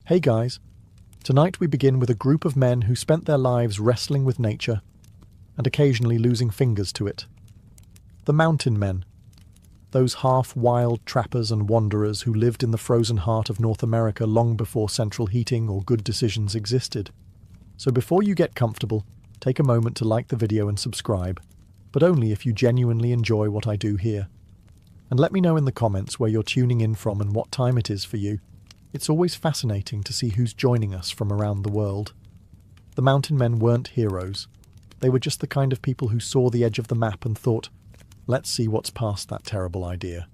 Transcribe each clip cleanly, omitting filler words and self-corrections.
Hey guys, tonight we begin with a group of men who spent their lives wrestling with nature and occasionally losing fingers to it. The mountain men, those half-wild trappers and wanderers who lived in the frozen heart of North America long before central heating or good decisions existed. So before you get comfortable, take a moment to like the video and subscribe, but only if you genuinely enjoy what I do here. And let me know in the comments where you're tuning in from and what time it is for you. It's always fascinating to see who's joining us from around the world. The mountain men weren't heroes. They were just the kind of people who saw the edge of the map and thought, let's see what's past that terrible idea.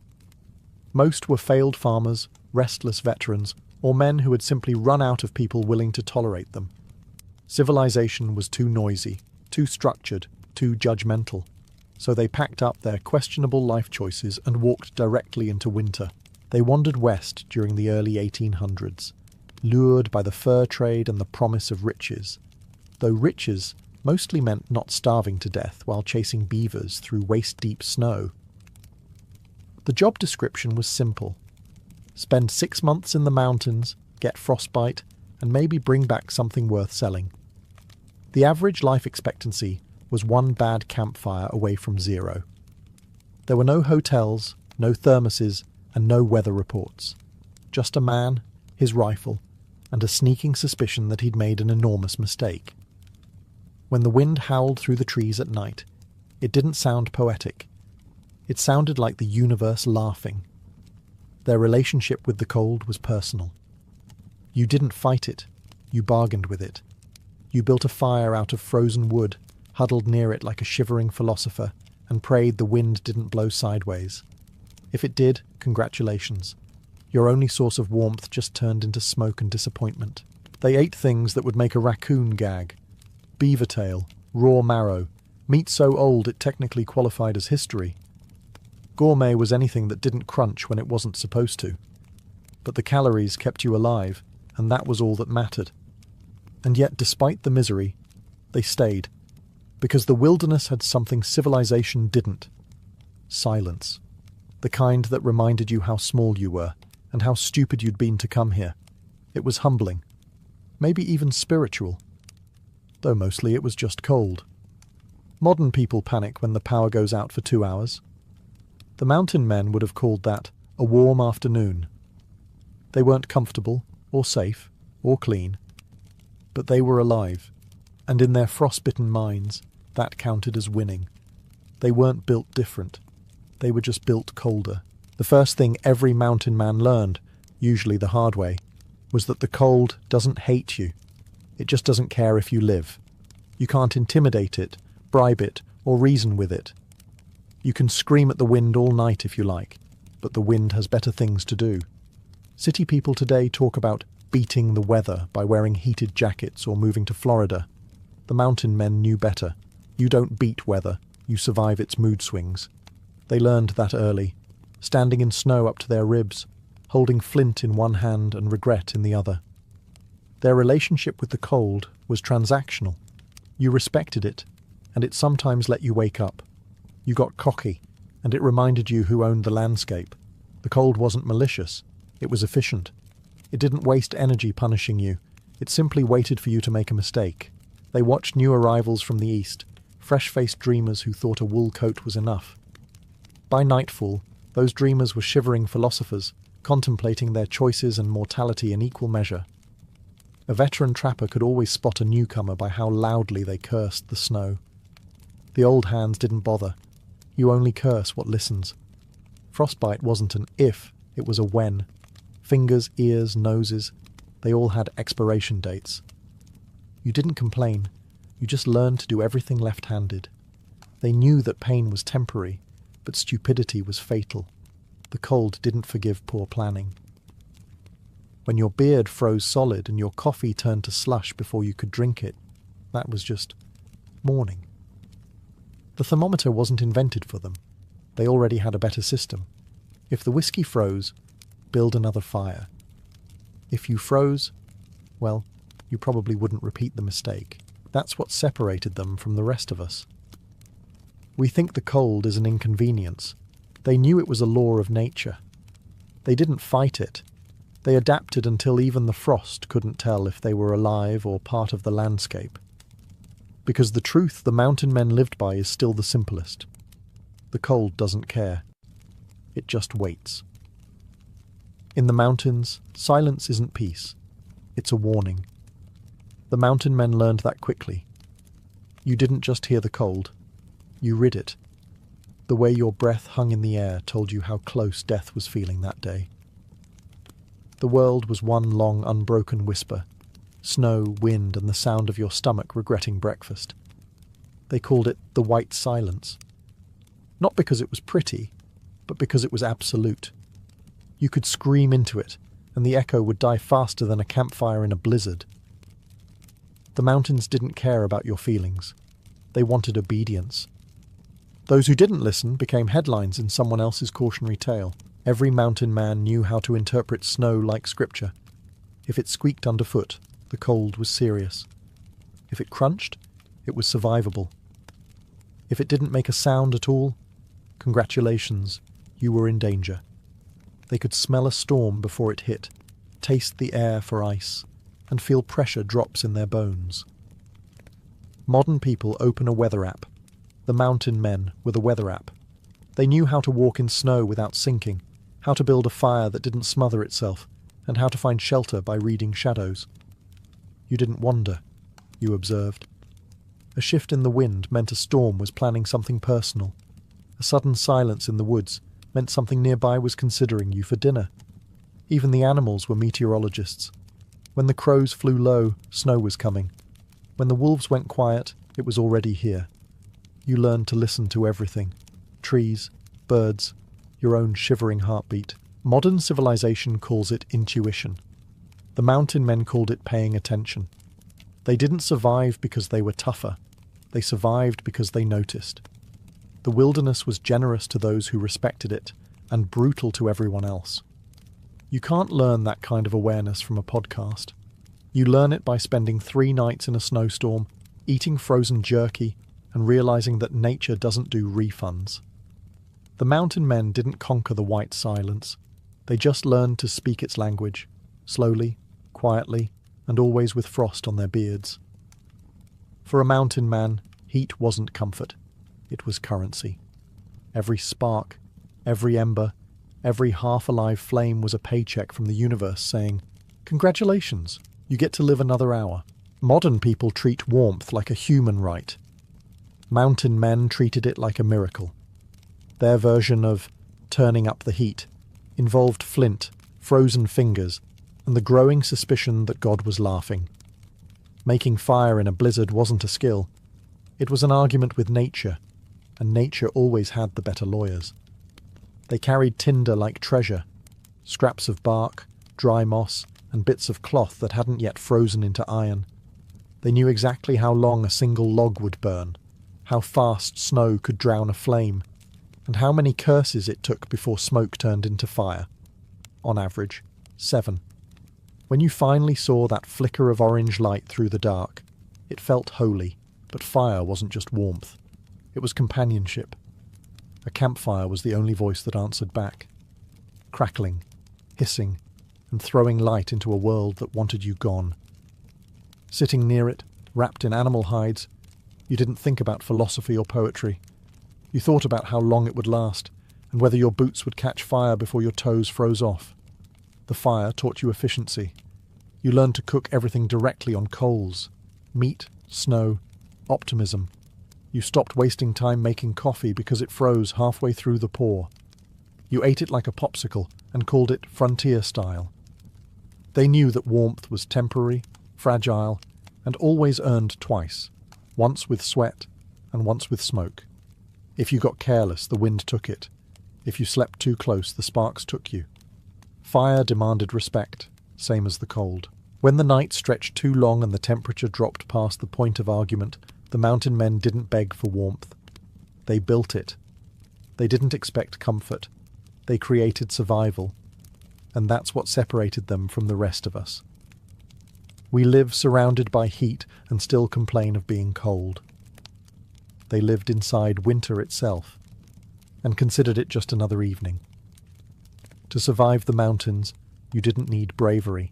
Most were failed farmers, restless veterans, or men who had simply run out of people willing to tolerate them. Civilization was too noisy, too structured, too judgmental. So they packed up their questionable life choices and walked directly into winter. They wandered west during the early 1800s, lured by the fur trade and the promise of riches, though riches mostly meant not starving to death while chasing beavers through waist-deep snow. The job description was simple. Spend 6 months in the mountains, get frostbite, and maybe bring back something worth selling. The average life expectancy was one bad campfire away from zero. There were no hotels, no thermoses, and no weather reports. Just a man, his rifle, and a sneaking suspicion that he'd made an enormous mistake. When the wind howled through the trees at night, it didn't sound poetic. It sounded like the universe laughing. Their relationship with the cold was personal. You didn't fight it, you bargained with it. You built a fire out of frozen wood, huddled near it like a shivering philosopher, and prayed the wind didn't blow sideways. If it did, congratulations. Your only source of warmth just turned into smoke and disappointment. They ate things that would make a raccoon gag. Beaver tail, raw marrow, meat so old it technically qualified as history. Gourmet was anything that didn't crunch when it wasn't supposed to. But the calories kept you alive, and that was all that mattered. And yet, despite the misery, they stayed. Because the wilderness had something civilization didn't. Silence. The kind that reminded you how small you were, and how stupid you'd been to come here. It was humbling. Maybe even spiritual. Though mostly it was just cold. Modern people panic when the power goes out for 2 hours. The mountain men would have called that a warm afternoon. They weren't comfortable, or safe, or clean. But they were alive, and in their frostbitten minds, that counted as winning. They weren't built different. They were just built colder. The first thing every mountain man learned, usually the hard way, was that the cold doesn't hate you. It just doesn't care if you live. You can't intimidate it, bribe it, or reason with it. You can scream at the wind all night if you like, but the wind has better things to do. City people today talk about beating the weather by wearing heated jackets or moving to Florida. The mountain men knew better. You don't beat weather, you survive its mood swings. They learned that early, standing in snow up to their ribs, holding flint in one hand and regret in the other. Their relationship with the cold was transactional. You respected it, and it sometimes let you wake up. You got cocky, and it reminded you who owned the landscape. The cold wasn't malicious, it was efficient. It didn't waste energy punishing you, it simply waited for you to make a mistake. They watched new arrivals from the east, fresh-faced dreamers who thought a wool coat was enough. By nightfall, those dreamers were shivering philosophers, contemplating their choices and mortality in equal measure. A veteran trapper could always spot a newcomer by how loudly they cursed the snow. The old hands didn't bother. You only curse what listens. Frostbite wasn't an if, it was a when. Fingers, ears, noses, they all had expiration dates. You didn't complain, you just learned to do everything left-handed. They knew that pain was temporary, but stupidity was fatal. The cold didn't forgive poor planning. When your beard froze solid and your coffee turned to slush before you could drink it, that was just morning. The thermometer wasn't invented for them. They already had a better system. If the whiskey froze, build another fire. If you froze, well, you probably wouldn't repeat the mistake. That's what separated them from the rest of us. We think the cold is an inconvenience. They knew it was a law of nature. They didn't fight it. They adapted until even the frost couldn't tell if they were alive or part of the landscape. Because the truth the mountain men lived by is still the simplest. The cold doesn't care. It just waits. In the mountains, silence isn't peace. It's a warning. The mountain men learned that quickly. You didn't just hear the cold. You rid it. The way your breath hung in the air told you how close death was feeling that day. The world was one long, unbroken whisper. Snow, wind, and the sound of your stomach regretting breakfast. They called it the white silence. Not because it was pretty, but because it was absolute. You could scream into it, and the echo would die faster than a campfire in a blizzard. The mountains didn't care about your feelings. They wanted obedience. Those who didn't listen became headlines in someone else's cautionary tale. Every mountain man knew how to interpret snow like scripture. If it squeaked underfoot, the cold was serious. If it crunched, it was survivable. If it didn't make a sound at all, congratulations, you were in danger. They could smell a storm before it hit, taste the air for ice, and feel pressure drops in their bones. Modern people open a weather app. The mountain men were the weather app. They knew how to walk in snow without sinking, how to build a fire that didn't smother itself, and how to find shelter by reading shadows. You didn't wonder, you observed. A shift in the wind meant a storm was planning something personal. A sudden silence in the woods meant something nearby was considering you for dinner. Even the animals were meteorologists. When the crows flew low, snow was coming. When the wolves went quiet, it was already here. You learned to listen to everything. Trees, birds, your own shivering heartbeat. Modern civilization calls it intuition. The mountain men called it paying attention. They didn't survive because they were tougher. They survived because they noticed. The wilderness was generous to those who respected it, and brutal to everyone else. You can't learn that kind of awareness from a podcast. You learn it by spending 3 nights in a snowstorm, eating frozen jerky, and realizing that nature doesn't do refunds. The mountain men didn't conquer the white silence. They just learned to speak its language, slowly, quietly, and always with frost on their beards. For a mountain man, heat wasn't comfort. It was currency. Every spark, every ember, every half-alive flame was a paycheck from the universe saying, "Congratulations, you get to live another hour." Modern people treat warmth like a human right. Mountain men treated it like a miracle. Their version of turning up the heat involved flint, frozen fingers, and the growing suspicion that God was laughing. Making fire in a blizzard wasn't a skill. It was an argument with nature, and nature always had the better lawyers. They carried tinder like treasure, scraps of bark, dry moss, and bits of cloth that hadn't yet frozen into iron. They knew exactly how long a single log would burn, how fast snow could drown a flame, and how many curses it took before smoke turned into fire. On average, 7. When you finally saw that flicker of orange light through the dark, it felt holy, but fire wasn't just warmth. It was companionship. A campfire was the only voice that answered back. Crackling, hissing, and throwing light into a world that wanted you gone. Sitting near it, wrapped in animal hides, you didn't think about philosophy or poetry. You thought about how long it would last, and whether your boots would catch fire before your toes froze off. The fire taught you efficiency. You learned to cook everything directly on coals. Meat, snow, optimism. You stopped wasting time making coffee because it froze halfway through the pour. You ate it like a popsicle and called it frontier style. They knew that warmth was temporary, fragile, and always earned twice, once with sweat and once with smoke. If you got careless, the wind took it. If you slept too close, the sparks took you. Fire demanded respect, same as the cold. When the night stretched too long and the temperature dropped past the point of argument, the mountain men didn't beg for warmth. They built it. They didn't expect comfort. They created survival. And that's what separated them from the rest of us. We live surrounded by heat and still complain of being cold. They lived inside winter itself and considered it just another evening. To survive the mountains, You didn't need bravery.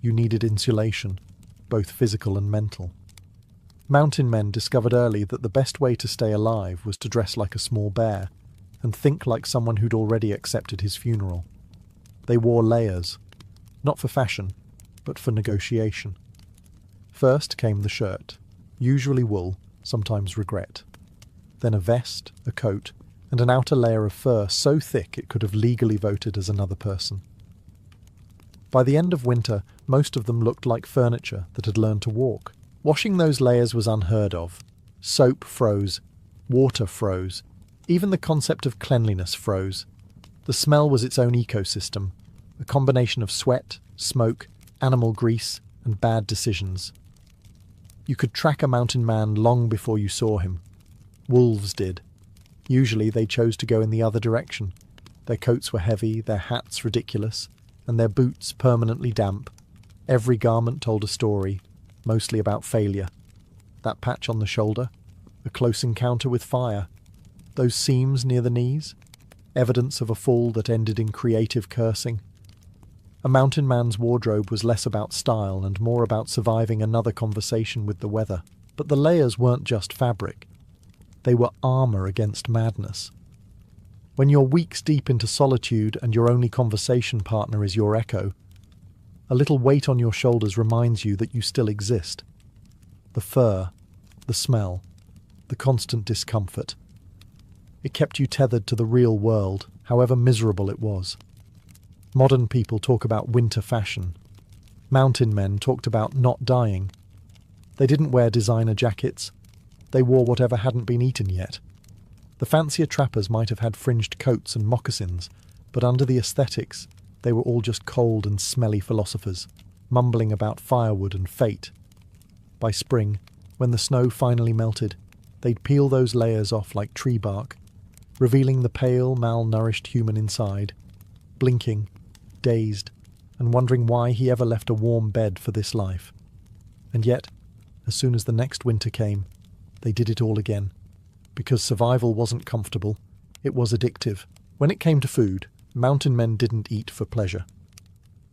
You needed insulation, both physical and mental. Mountain men discovered early that the best way to stay alive was to dress like a small bear and think like someone who'd already accepted his funeral. They wore layers, not for fashion, but for negotiation. First came the shirt, usually wool, sometimes regret. Then a vest, a coat, and an outer layer of fur so thick it could have legally voted as another person. By the end of winter, most of them looked like furniture that had learned to walk. Washing those layers was unheard of. Soap froze, water froze, even the concept of cleanliness froze. The smell was its own ecosystem, a combination of sweat, smoke, animal grease, and bad decisions. You could track a mountain man long before you saw him. Wolves did. Usually they chose to go in the other direction. Their coats were heavy, their hats ridiculous, and their boots permanently damp. Every garment told a story, mostly about failure. That patch on the shoulder, a close encounter with fire. Those seams near the knees, evidence of a fall that ended in creative cursing. A mountain man's wardrobe was less about style and more about surviving another conversation with the weather. But the layers weren't just fabric. They were armour against madness. When you're weeks deep into solitude and your only conversation partner is your echo, a little weight on your shoulders reminds you that you still exist. The fur, the smell, the constant discomfort. It kept you tethered to the real world, however miserable it was. Modern people talk about winter fashion. Mountain men talked about not dying. They didn't wear designer jackets. They wore whatever hadn't been eaten yet. The fancier trappers might have had fringed coats and moccasins, but under the aesthetics, they were all just cold and smelly philosophers, mumbling about firewood and fate. By spring, when the snow finally melted, they'd peel those layers off like tree bark, revealing the pale, malnourished human inside, blinking, dazed, and wondering why he ever left a warm bed for this life. And yet, as soon as the next winter came, they did it all again. Because survival wasn't comfortable, it was addictive. When it came to food, mountain men didn't eat for pleasure.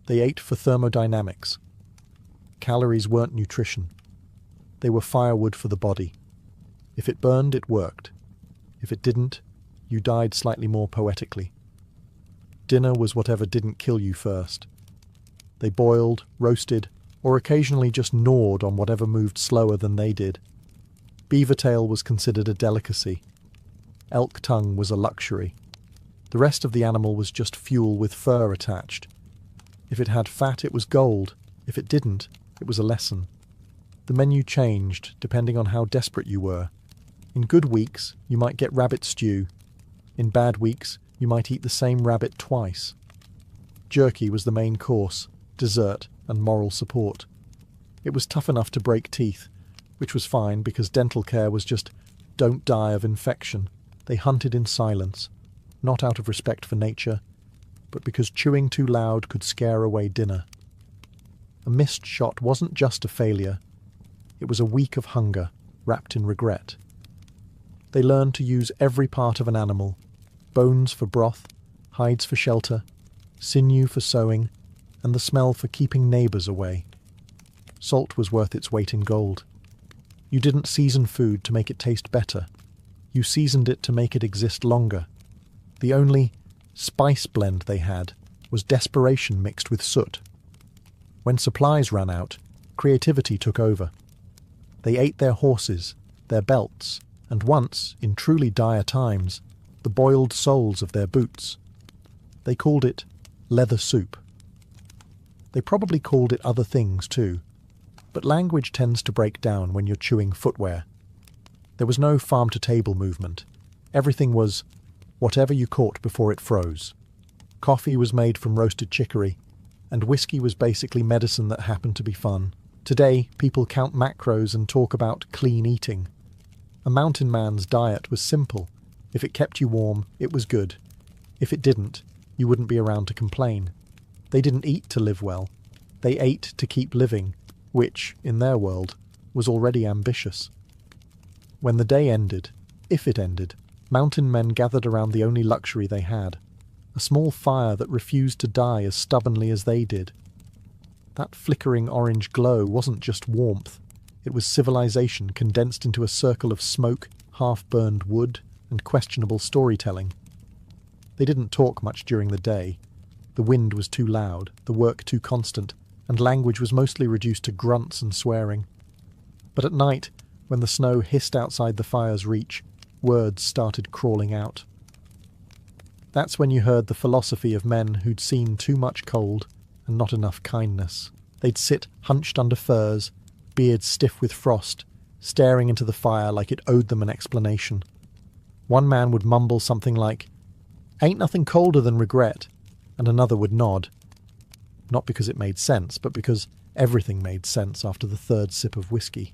They ate for thermodynamics. Calories weren't nutrition. They were firewood for the body. If it burned, it worked. If it didn't, you died slightly more poetically. Dinner was whatever didn't kill you first. They boiled, roasted, or occasionally just gnawed on whatever moved slower than they did. Beaver tail was considered a delicacy. Elk tongue was a luxury. The rest of the animal was just fuel with fur attached. If it had fat, it was gold. If it didn't, it was a lesson. The menu changed depending on how desperate you were. In good weeks, you might get rabbit stew. In bad weeks, you might eat the same rabbit twice. Jerky was the main course, dessert, and moral support. It was tough enough to break teeth, which was fine because dental care was just don't die of infection. They hunted in silence, not out of respect for nature, but because chewing too loud could scare away dinner. A missed shot wasn't just a failure. It was a week of hunger, wrapped in regret. They learned to use every part of an animal, bones for broth, hides for shelter, sinew for sewing, and the smell for keeping neighbours away. Salt was worth its weight in gold. You didn't season food to make it taste better. You seasoned it to make it exist longer. The only spice blend they had was desperation mixed with soot. When supplies ran out, creativity took over. They ate their horses, their belts, and once, in truly dire times, the boiled soles of their boots. They called it leather soup. They probably called it other things too, but language tends to break down when you're chewing footwear. There was no farm-to-table movement. Everything was whatever you caught before it froze. Coffee was made from roasted chicory, and whiskey was basically medicine that happened to be fun. Today, people count macros and talk about clean eating. A mountain man's diet was simple. If it kept you warm, it was good. If it didn't, you wouldn't be around to complain. They didn't eat to live well. They ate to keep living, which, in their world, was already ambitious. When the day ended, if it ended, mountain men gathered around the only luxury they had, a small fire that refused to die as stubbornly as they did. That flickering orange glow wasn't just warmth, it was civilization condensed into a circle of smoke, half-burned wood, and questionable storytelling. They didn't talk much during the day. The wind was too loud, the work too constant, and language was mostly reduced to grunts and swearing. But at night, when the snow hissed outside the fire's reach, words started crawling out. That's when you heard the philosophy of men who'd seen too much cold and not enough kindness. They'd sit hunched under furs, beards stiff with frost, staring into the fire like it owed them an explanation. One man would mumble something like, "Ain't nothing colder than regret," and another would nod. Not because it made sense, but because everything made sense after the third sip of whiskey.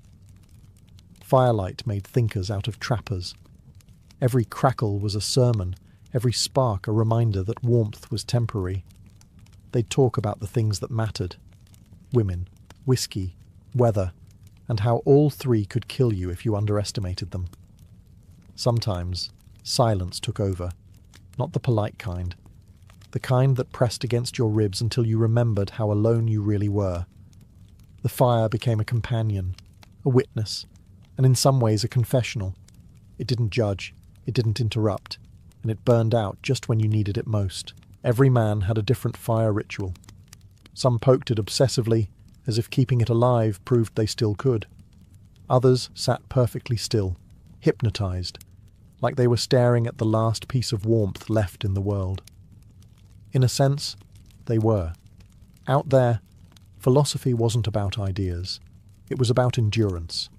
Firelight made thinkers out of trappers. Every crackle was a sermon, every spark a reminder that warmth was temporary. They'd talk about the things that mattered: women, whiskey, weather, and how all three could kill you if you underestimated them. Sometimes silence took over, not the polite kind, the kind that pressed against your ribs until you remembered how alone you really were. The fire became a companion, a witness, and in some ways a confessional. It didn't judge, it didn't interrupt, and it burned out just when you needed it most. Every man had a different fire ritual. Some poked it obsessively, as if keeping it alive proved they still could. Others sat perfectly still, hypnotized, like they were staring at the last piece of warmth left in the world. In a sense, they were. Out there, philosophy wasn't about ideas. It was about endurance.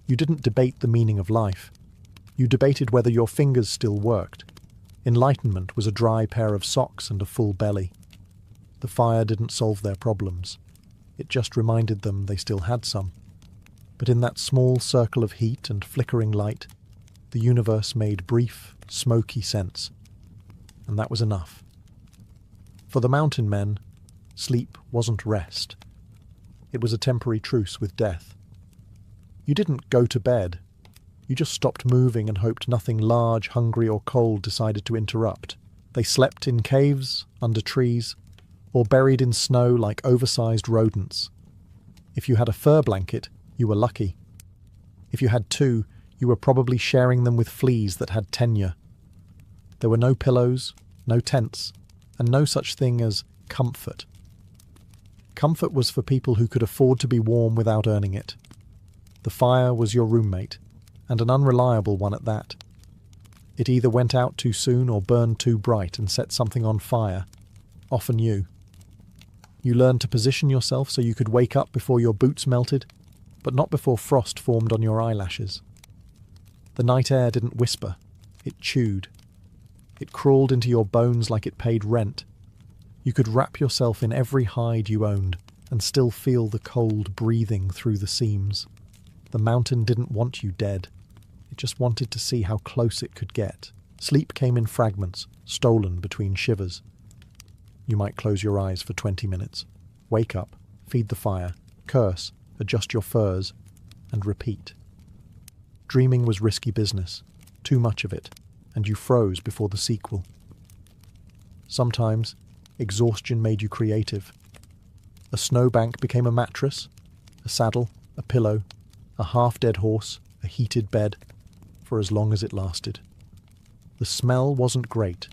You didn't debate the meaning of life. You debated whether your fingers still worked. Enlightenment was a dry pair of socks and a full belly. The fire didn't solve their problems. It just reminded them they still had some. But in that small circle of heat and flickering light, the universe made brief, smoky sense. And that was enough. For the mountain men, sleep wasn't rest. It was a temporary truce with death. You didn't go to bed. You just stopped moving and hoped nothing large, hungry, or cold decided to interrupt. They slept in caves, under trees, or buried in snow like oversized rodents. If you had a fur blanket, you were lucky. If you had two, you were probably sharing them with fleas that had tenure. There were no pillows, no tents, and no such thing as comfort. Comfort was for people who could afford to be warm without earning it. The fire was your roommate, and an unreliable one at that. It either went out too soon or burned too bright and set something on fire, often you. You learned to position yourself so you could wake up before your boots melted, but not before frost formed on your eyelashes. The night air didn't whisper, it chewed. It crawled into your bones like it paid rent. You could wrap yourself in every hide you owned and still feel the cold breathing through the seams. The mountain didn't want you dead. It just wanted to see how close it could get. Sleep came in fragments, stolen between shivers. You might close your eyes for 20 minutes, wake up, feed the fire, curse, adjust your furs, and repeat. Dreaming was risky business, too much of it, and you froze before the sequel. Sometimes, exhaustion made you creative. A snowbank became a mattress, a saddle, a pillow, a half-dead horse, a heated bed, for as long as it lasted. The smell wasn't great,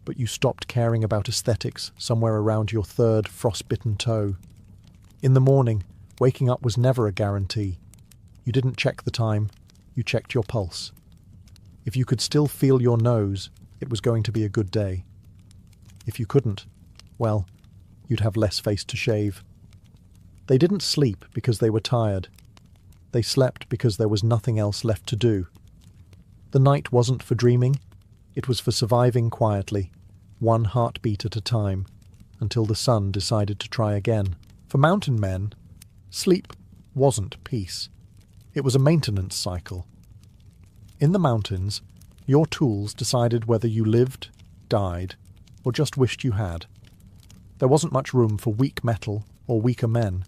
but you stopped caring about aesthetics somewhere around your third frostbitten toe. In the morning, waking up was never a guarantee. You didn't check the time, you checked your pulse. If you could still feel your nose, it was going to be a good day. If you couldn't, well, you'd have less face to shave. They didn't sleep because they were tired. They slept because there was nothing else left to do. The night wasn't for dreaming, it was for surviving quietly, one heartbeat at a time, until the sun decided to try again. For mountain men, sleep wasn't peace. It was a maintenance cycle. In the mountains, your tools decided whether you lived, died, or just wished you had. There wasn't much room for weak metal or weaker men.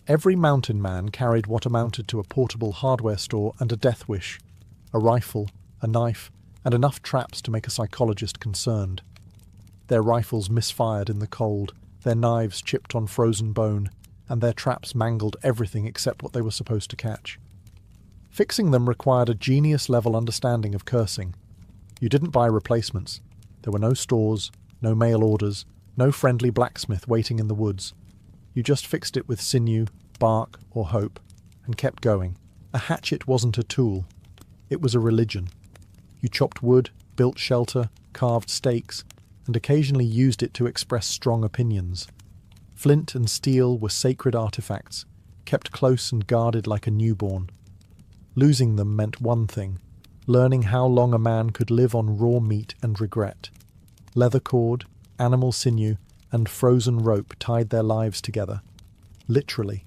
Every mountain man carried what amounted to a portable hardware store and a death wish, a rifle, a knife, and enough traps to make a psychologist concerned. Their rifles misfired in the cold, their knives chipped on frozen bone, and their traps mangled everything except what they were supposed to catch. Fixing them required a genius-level understanding of cursing. You didn't buy replacements. There were no stores, no mail orders, no friendly blacksmith waiting in the woods. You just fixed it with sinew, bark, or hope, and kept going. A hatchet wasn't a tool. It was a religion. You chopped wood, built shelter, carved stakes, and occasionally used it to express strong opinions. Flint and steel were sacred artifacts, kept close and guarded like a newborn. Losing them meant one thing: learning how long a man could live on raw meat and regret. Leather cord, animal sinew, and frozen rope tied their lives together. Literally.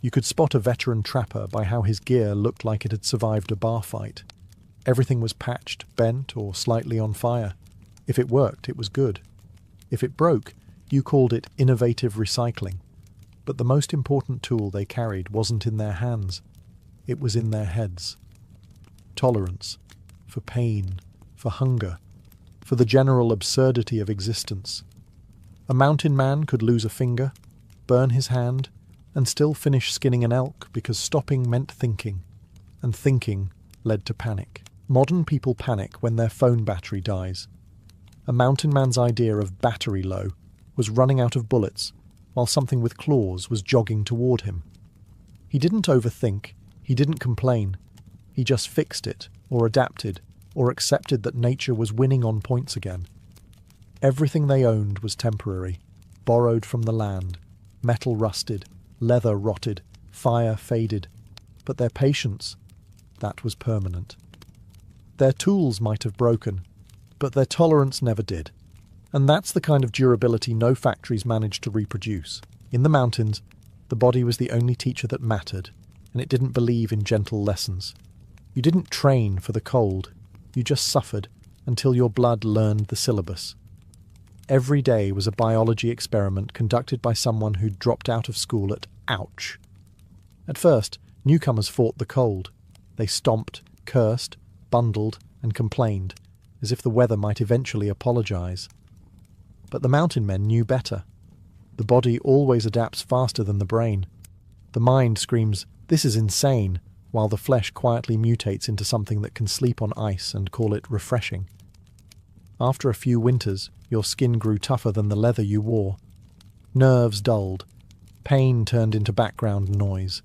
You could spot a veteran trapper by how his gear looked like it had survived a bar fight. Everything was patched, bent, or slightly on fire. If it worked, it was good. If it broke, you called it innovative recycling. But the most important tool they carried wasn't in their hands. It was in their heads. Tolerance. For pain. For hunger. For the general absurdity of existence. A mountain man could lose a finger, burn his hand, and still finish skinning an elk because stopping meant thinking, and thinking led to panic. Modern people panic when their phone battery dies. A mountain man's idea of battery low was running out of bullets, while something with claws was jogging toward him. He didn't overthink, he didn't complain, he just fixed it, or adapted, or accepted that nature was winning on points again. Everything they owned was temporary, borrowed from the land, metal rusted, leather rotted, fire faded, but their patience, that was permanent. Their tools might have broken, but their tolerance never did. And that's the kind of durability no factories managed to reproduce. In the mountains, the body was the only teacher that mattered, and it didn't believe in gentle lessons. You didn't train for the cold, you just suffered until your blood learned the syllabus. Every day was a biology experiment conducted by someone who'd dropped out of school at ouch. At first, newcomers fought the cold. They stomped, cursed, bundled, and complained, as if the weather might eventually apologize. But the mountain men knew better. The body always adapts faster than the brain. The mind screams, "This is insane," while the flesh quietly mutates into something that can sleep on ice and call it refreshing. After a few winters, your skin grew tougher than the leather you wore. Nerves dulled. Pain turned into background noise.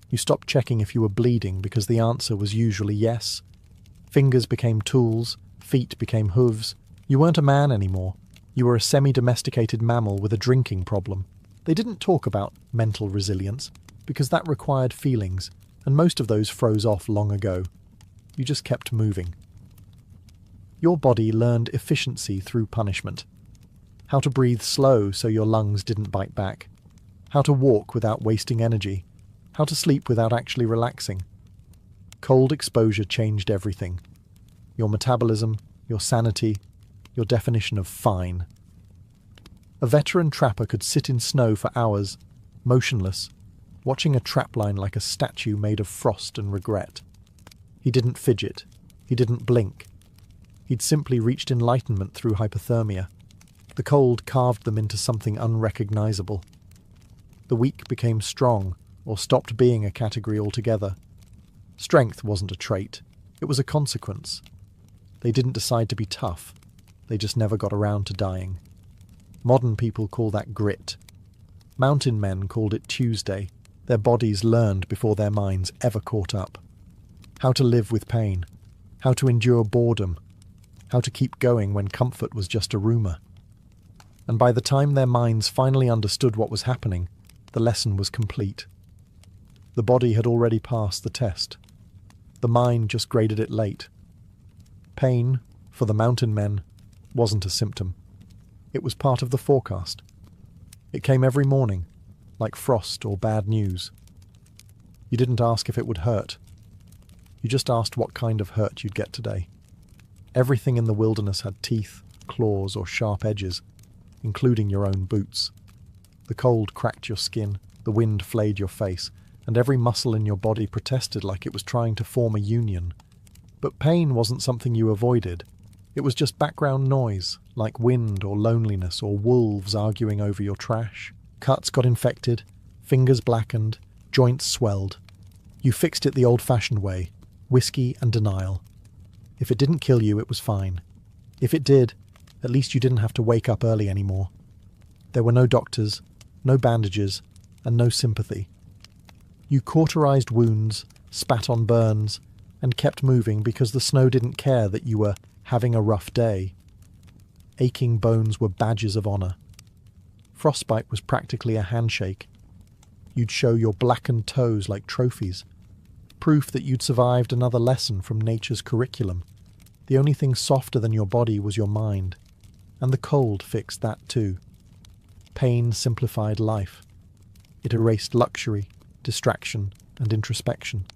You stopped checking if you were bleeding because the answer was usually yes. Fingers became tools, feet became hooves. You weren't a man anymore. You were a semi-domesticated mammal with a drinking problem. They didn't talk about mental resilience, because that required feelings, and most of those froze off long ago. You just kept moving. Your body learned efficiency through punishment. How to breathe slow so your lungs didn't bite back. How to walk without wasting energy. How to sleep without actually relaxing. Cold exposure changed everything. Your metabolism, your sanity, your definition of fine. A veteran trapper could sit in snow for hours, motionless, watching a trapline like a statue made of frost and regret. He didn't fidget. He didn't blink. He'd simply reached enlightenment through hypothermia. The cold carved them into something unrecognizable. The weak became strong, or stopped being a category altogether. Strength wasn't a trait. It was a consequence. They didn't decide to be tough. They just never got around to dying. Modern people call that grit. Mountain men called it Tuesday. Their bodies learned before their minds ever caught up. How to live with pain. How to endure boredom. How to keep going when comfort was just a rumour. And by the time their minds finally understood what was happening, the lesson was complete. The body had already passed the test. The mind just graded it late. Pain, for the mountain men, wasn't a symptom. It was part of the forecast. It came every morning, like frost or bad news. You didn't ask if it would hurt. You just asked what kind of hurt you'd get today. Everything in the wilderness had teeth, claws, or sharp edges, including your own boots. The cold cracked your skin, the wind flayed your face, and every muscle in your body protested like it was trying to form a union. But pain wasn't something you avoided. It was just background noise, like wind or loneliness or wolves arguing over your trash. Cuts got infected, fingers blackened, joints swelled. You fixed it the old-fashioned way, whiskey and denial. If it didn't kill you, it was fine. If it did, at least you didn't have to wake up early anymore. There were no doctors, no bandages, and no sympathy. You cauterized wounds, spat on burns, and kept moving because the snow didn't care that you were having a rough day. Aching bones were badges of honor. Frostbite was practically a handshake. You'd show your blackened toes like trophies, proof that you'd survived another lesson from nature's curriculum. The only thing softer than your body was your mind, and the cold fixed that too. Pain simplified life. It erased luxury, distraction, and introspection.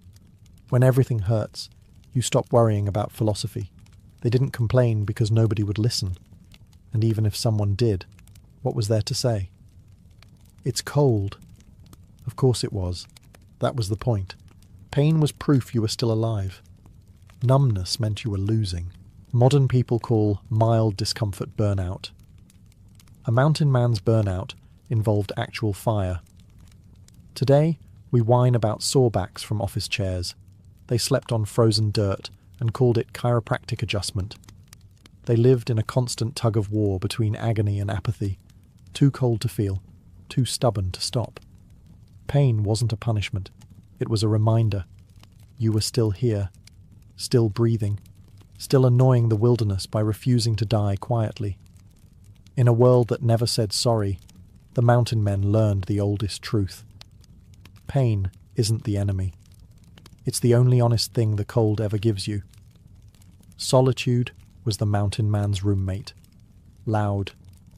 When everything hurts, you stop worrying about philosophy. They didn't complain because nobody would listen. And even if someone did, what was there to say? It's cold. Of course it was. That was the point. Pain was proof you were still alive. Numbness meant you were losing. Modern people call mild discomfort burnout. A mountain man's burnout involved actual fire. Today, we whine about sore backs from office chairs. They slept on frozen dirt and called it chiropractic adjustment. They lived in a constant tug of war between agony and apathy, too cold to feel, too stubborn to stop. Pain wasn't a punishment. It was a reminder. You were still here, still breathing, still annoying the wilderness by refusing to die quietly. In a world that never said sorry, the mountain men learned the oldest truth. Pain isn't the enemy. It's the only honest thing the cold ever gives you. Solitude was the mountain man's roommate. Loud,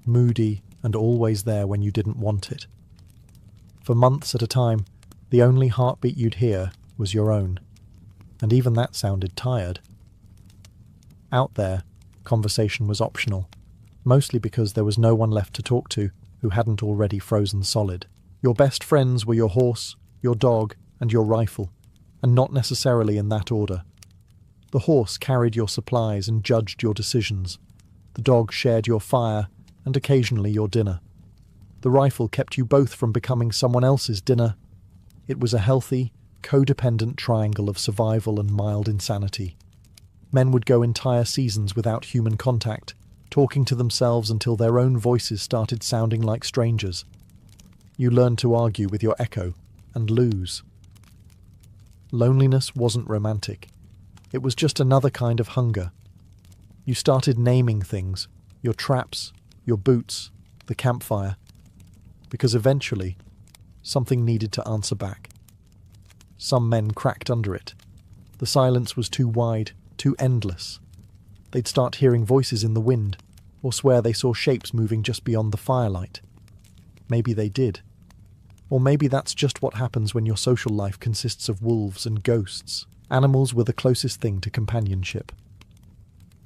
moody, and always there when you didn't want it. For months at a time, the only heartbeat you'd hear was your own, and even that sounded tired. Out there, conversation was optional, mostly because there was no one left to talk to who hadn't already frozen solid. Your best friends were your horse, your dog, and your rifle, and not necessarily in that order. The horse carried your supplies and judged your decisions. The dog shared your fire and occasionally your dinner. The rifle kept you both from becoming someone else's dinner. It was a healthy, codependent triangle of survival and mild insanity. Men would go entire seasons without human contact, talking to themselves until their own voices started sounding like strangers. You learned to argue with your echo and lose. Loneliness wasn't romantic. It was just another kind of hunger. You started naming things, your traps, your boots, the campfire, because eventually something needed to answer back. Some men cracked under it. The silence was too wide, too endless. They'd start hearing voices in the wind, or swear they saw shapes moving just beyond the firelight. Maybe they did. Or maybe that's just what happens when your social life consists of wolves and ghosts. Animals were the closest thing to companionship.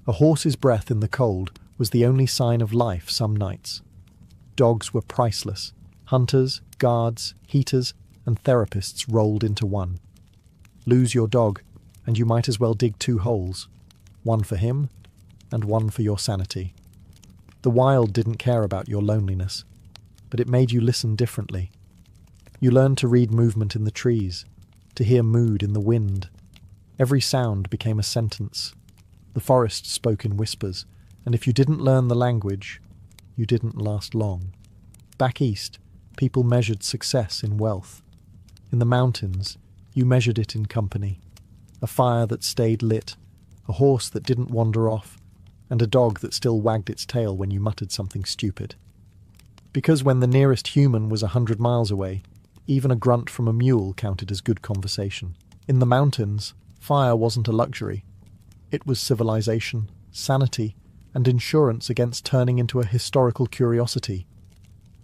A horse's breath in the cold was the only sign of life some nights. Dogs were priceless. Hunters, guards, heaters, and therapists rolled into one. Lose your dog, and you might as well dig 2 holes, one for him and one for your sanity. The wild didn't care about your loneliness, but it made you listen differently. You learned to read movement in the trees, to hear mood in the wind. Every sound became a sentence. The forest spoke in whispers, and if you didn't learn the language, you didn't last long. Back east, people measured success in wealth. In the mountains, you measured it in company. A fire that stayed lit, a horse that didn't wander off, and a dog that still wagged its tail when you muttered something stupid. Because when the nearest human was 100 miles away, even a grunt from a mule counted as good conversation. In the mountains, fire wasn't a luxury. It was civilization, sanity, and insurance against turning into a historical curiosity.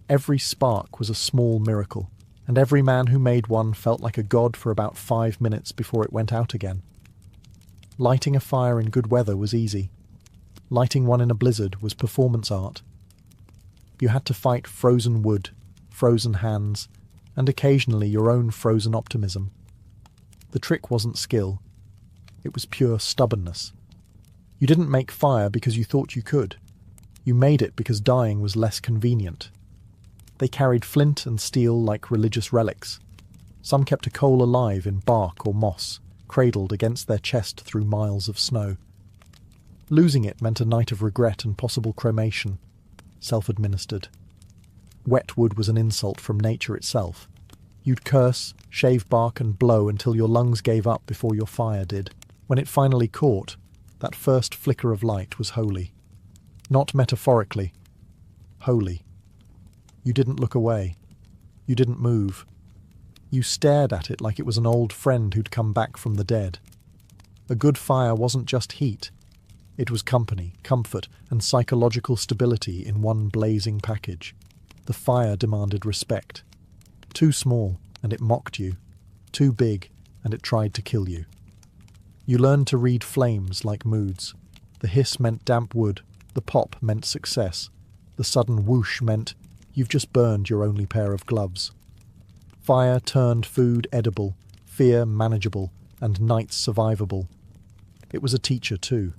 Every spark was a small miracle, and every man who made one felt like a god for about 5 minutes before it went out again. Lighting a fire in good weather was easy. Lighting one in a blizzard was performance art. You had to fight frozen wood, frozen hands, and occasionally your own frozen optimism. The trick wasn't skill. It was pure stubbornness. You didn't make fire because you thought you could. You made it because dying was less convenient. They carried flint and steel like religious relics. Some kept a coal alive in bark or moss, cradled against their chest through miles of snow. Losing it meant a night of regret and possible cremation, self-administered. Wet wood was an insult from nature itself. You'd curse, shave bark and blow until your lungs gave up before your fire did. When it finally caught, that first flicker of light was holy. Not metaphorically. Holy. You didn't look away. You didn't move. You stared at it like it was an old friend who'd come back from the dead. A good fire wasn't just heat. It was company, comfort, and psychological stability in one blazing package. The fire demanded respect. Too small, and it mocked you. Too big, and it tried to kill you. You learned to read flames like moods. The hiss meant damp wood. The pop meant success. The sudden whoosh meant you've just burned your only pair of gloves. Fire turned food edible, fear manageable, and nights survivable. It was a teacher too.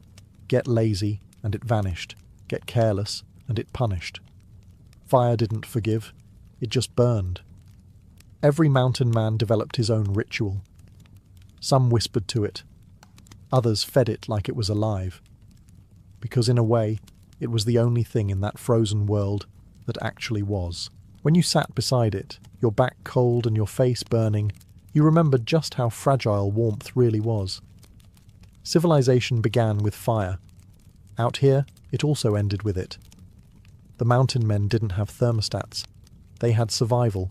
Get lazy, and it vanished. Get careless, and it punished. Fire didn't forgive. It just burned. Every mountain man developed his own ritual. Some whispered to it. Others fed it like it was alive. Because in a way, it was the only thing in that frozen world that actually was. When you sat beside it, your back cold and your face burning, you remembered just how fragile warmth really was. Civilization began with fire. Out here, it also ended with it. The mountain men didn't have thermostats. They had survival.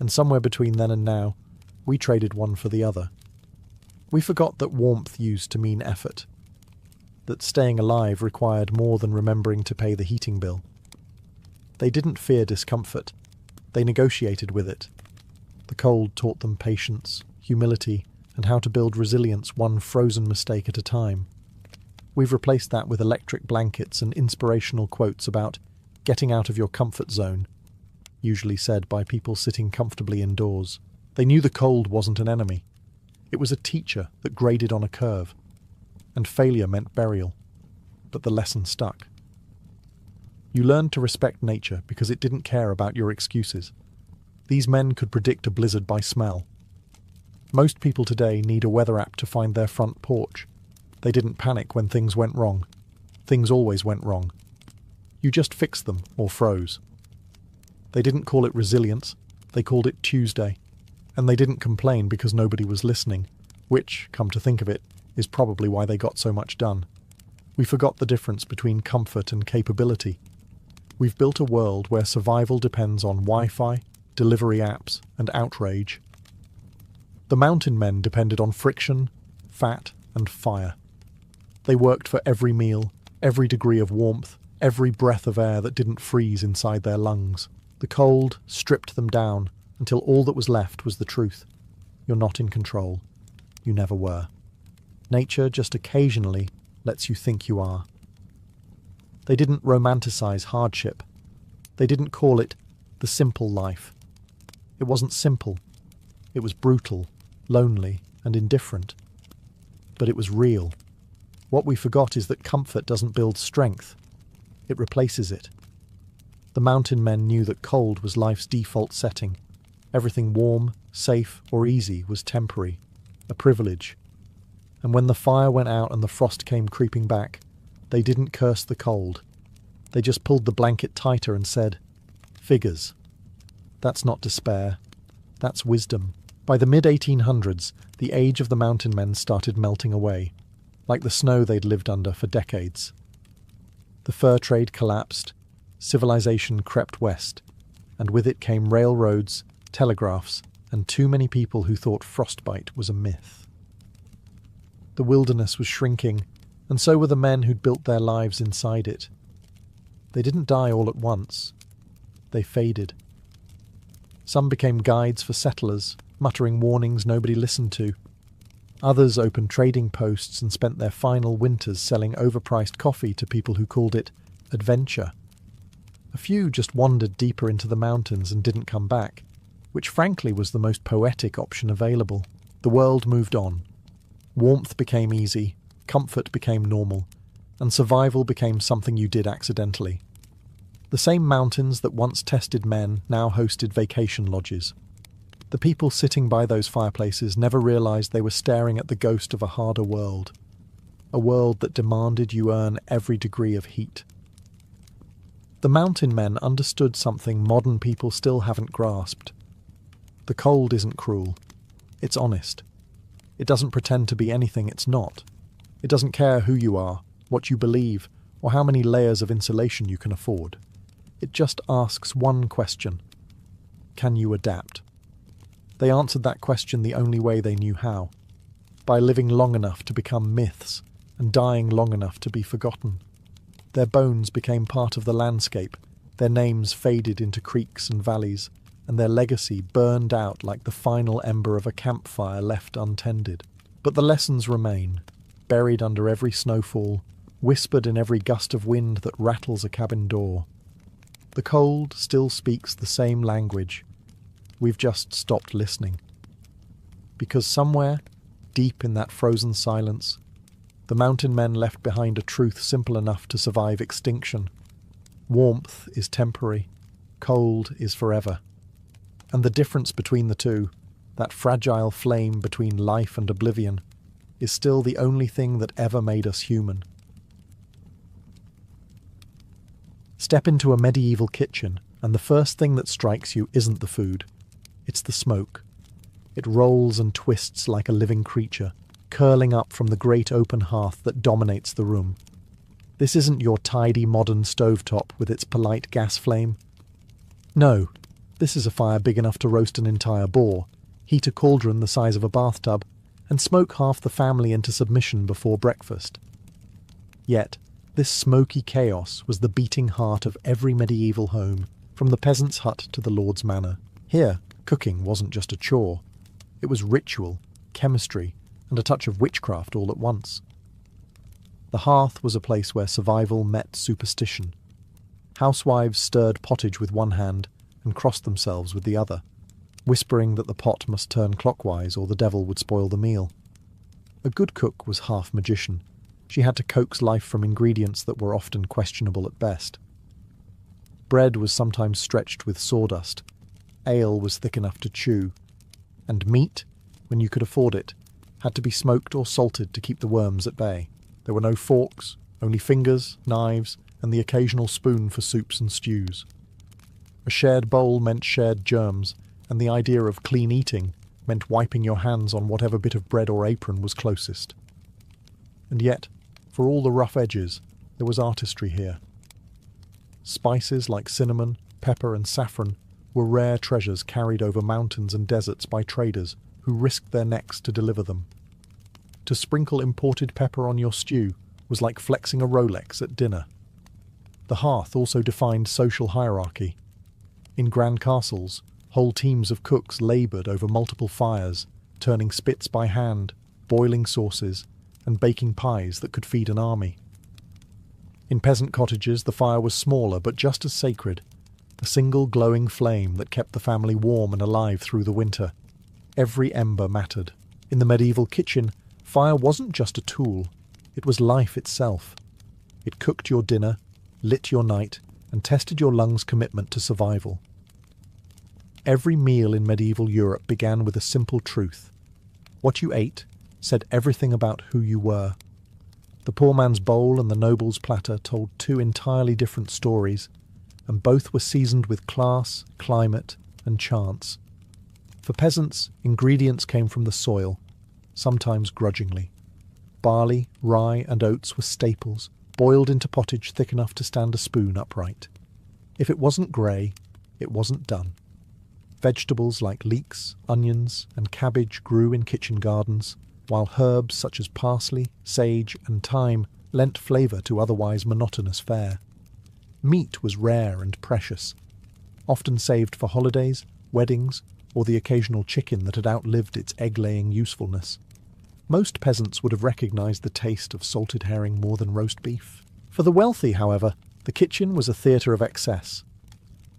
And somewhere between then and now, we traded one for the other. We forgot that warmth used to mean effort. That staying alive required more than remembering to pay the heating bill. They didn't fear discomfort. They negotiated with it. The cold taught them patience, humility, and how to build resilience one frozen mistake at a time. We've replaced that with electric blankets and inspirational quotes about getting out of your comfort zone, usually said by people sitting comfortably indoors. They knew the cold wasn't an enemy. It was a teacher that graded on a curve. And failure meant burial. But the lesson stuck. You learned to respect nature because it didn't care about your excuses. These men could predict a blizzard by smell. Most people today need a weather app to find their front porch. They didn't panic when things went wrong. Things always went wrong. You just fixed them or froze. They didn't call it resilience. They called it Tuesday. And they didn't complain because nobody was listening, which, come to think of it, is probably why they got so much done. We forgot the difference between comfort and capability. We've built a world where survival depends on Wi-Fi, delivery apps, and outrage. The mountain men depended on friction, fat, and fire. They worked for every meal, every degree of warmth, every breath of air that didn't freeze inside their lungs. The cold stripped them down until all that was left was the truth. You're not in control. You never were. Nature just occasionally lets you think you are. They didn't romanticize hardship. They didn't call it the simple life. It wasn't simple. It was brutal, lonely, and indifferent. But it was real. What we forgot is that comfort doesn't build strength. It replaces it. The mountain men knew that cold was life's default setting. Everything warm, safe, or easy was temporary, a privilege. And when the fire went out and the frost came creeping back, they didn't curse the cold. They just pulled the blanket tighter and said, "Figures." That's not despair. That's wisdom. By the mid-1800s, the age of the mountain men started melting away, like the snow they'd lived under for decades. The fur trade collapsed, civilization crept west, and with it came railroads, telegraphs, and too many people who thought frostbite was a myth. The wilderness was shrinking, and so were the men who'd built their lives inside it. They didn't die all at once. They faded. Some became guides for settlers, muttering warnings nobody listened to. Others opened trading posts and spent their final winters selling overpriced coffee to people who called it adventure. A few just wandered deeper into the mountains and didn't come back, which frankly was the most poetic option available. The world moved on. Warmth became easy, comfort became normal, and survival became something you did accidentally. The same mountains that once tested men now hosted vacation lodges. The people sitting by those fireplaces never realized they were staring at the ghost of a harder world, a world that demanded you earn every degree of heat. The mountain men understood something modern people still haven't grasped. The cold isn't cruel. It's honest. It doesn't pretend to be anything it's not. It doesn't care who you are, what you believe, or how many layers of insulation you can afford. It just asks one question. Can you adapt? They answered that question the only way they knew how, by living long enough to become myths and dying long enough to be forgotten. Their bones became part of the landscape, their names faded into creeks and valleys, and their legacy burned out like the final ember of a campfire left untended. But the lessons remain, buried under every snowfall, whispered in every gust of wind that rattles a cabin door. The cold still speaks the same language. We've just stopped listening. Because somewhere, deep in that frozen silence, the mountain men left behind a truth simple enough to survive extinction. Warmth is temporary, cold is forever. And the difference between the two, that fragile flame between life and oblivion, is still the only thing that ever made us human. Step into a medieval kitchen, and the first thing that strikes you isn't the food. It's the smoke. It rolls and twists like a living creature, curling up from the great open hearth that dominates the room. This isn't your tidy modern stovetop with its polite gas flame. No, this is a fire big enough to roast an entire boar, heat a cauldron the size of a bathtub, and smoke half the family into submission before breakfast. Yet, this smoky chaos was the beating heart of every medieval home, from the peasant's hut to the lord's manor. Here, cooking wasn't just a chore. It was ritual, chemistry, and a touch of witchcraft all at once. The hearth was a place where survival met superstition. Housewives stirred pottage with one hand and crossed themselves with the other, whispering that the pot must turn clockwise or the devil would spoil the meal. A good cook was half magician. She had to coax life from ingredients that were often questionable at best. Bread was sometimes stretched with sawdust. Ale was thick enough to chew. And meat, when you could afford it, had to be smoked or salted to keep the worms at bay. There were no forks, only fingers, knives, and the occasional spoon for soups and stews. A shared bowl meant shared germs, and the idea of clean eating meant wiping your hands on whatever bit of bread or apron was closest. And yet, for all the rough edges, there was artistry here. Spices like cinnamon, pepper, and saffron were rare treasures carried over mountains and deserts by traders who risked their necks to deliver them. To sprinkle imported pepper on your stew was like flexing a Rolex at dinner. The hearth also defined social hierarchy. In grand castles, whole teams of cooks laboured over multiple fires, turning spits by hand, boiling sauces, and baking pies that could feed an army. In peasant cottages, the fire was smaller but just as sacred, a single glowing flame that kept the family warm and alive through the winter. Every ember mattered. In the medieval kitchen, fire wasn't just a tool, it was life itself. It cooked your dinner, lit your night, and tested your lungs' commitment to survival. Every meal in medieval Europe began with a simple truth. What you ate said everything about who you were. The poor man's bowl and the noble's platter told two entirely different stories, and both were seasoned with class, climate, and chance. For peasants, ingredients came from the soil, sometimes grudgingly. Barley, rye, and oats were staples, boiled into pottage thick enough to stand a spoon upright. If it wasn't grey, it wasn't done. Vegetables like leeks, onions, and cabbage grew in kitchen gardens, while herbs such as parsley, sage, and thyme lent flavour to otherwise monotonous fare. Meat was rare and precious, often saved for holidays, weddings, or the occasional chicken that had outlived its egg-laying usefulness. Most peasants would have recognised the taste of salted herring more than roast beef. For the wealthy, however, the kitchen was a theatre of excess.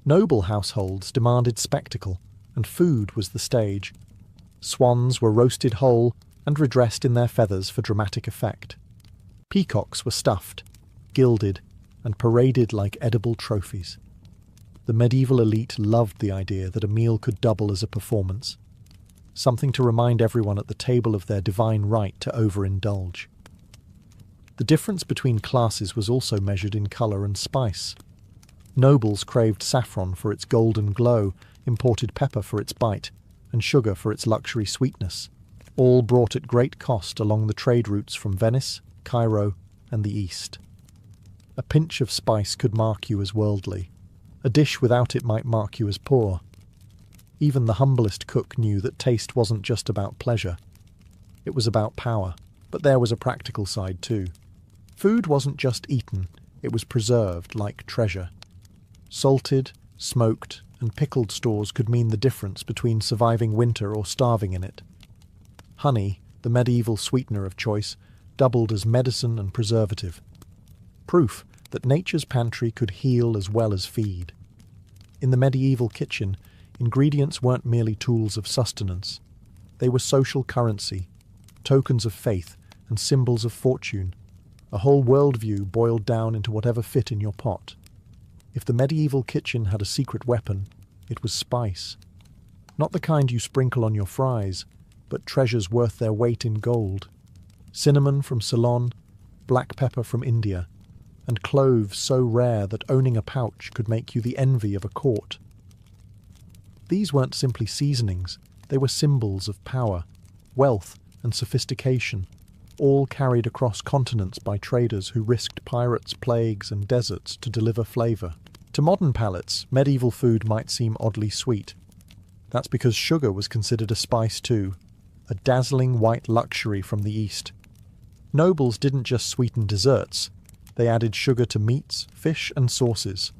Noble households demanded spectacle, and food was the stage. Swans were roasted whole and redressed in their feathers for dramatic effect. Peacocks were stuffed, gilded, and paraded like edible trophies. The medieval elite loved the idea that a meal could double as a performance, something to remind everyone at the table of their divine right to overindulge. The difference between classes was also measured in colour and spice. Nobles craved saffron for its golden glow, imported pepper for its bite, and sugar for its luxury sweetness, all brought at great cost along the trade routes from Venice, Cairo, and the East. A pinch of spice could mark you as worldly. A dish without it might mark you as poor. Even the humblest cook knew that taste wasn't just about pleasure. It was about power, but there was a practical side too. Food wasn't just eaten, it was preserved like treasure. Salted, smoked, and pickled stores could mean the difference between surviving winter or starving in it. Honey, the medieval sweetener of choice, doubled as medicine and preservative. Proof that nature's pantry could heal as well as feed. In the medieval kitchen, ingredients weren't merely tools of sustenance. They were social currency, tokens of faith, and symbols of fortune. A whole worldview boiled down into whatever fit in your pot. If the medieval kitchen had a secret weapon, it was spice. Not the kind you sprinkle on your fries, but treasures worth their weight in gold. Cinnamon from Ceylon, black pepper from India, and cloves so rare that owning a pouch could make you the envy of a court. These weren't simply seasonings, they were symbols of power, wealth, and sophistication, all carried across continents by traders who risked pirates, plagues, and deserts to deliver flavour. To modern palates, medieval food might seem oddly sweet. That's because sugar was considered a spice too, a dazzling white luxury from the East. Nobles didn't just sweeten desserts, they added sugar to meats, fish, and sauces.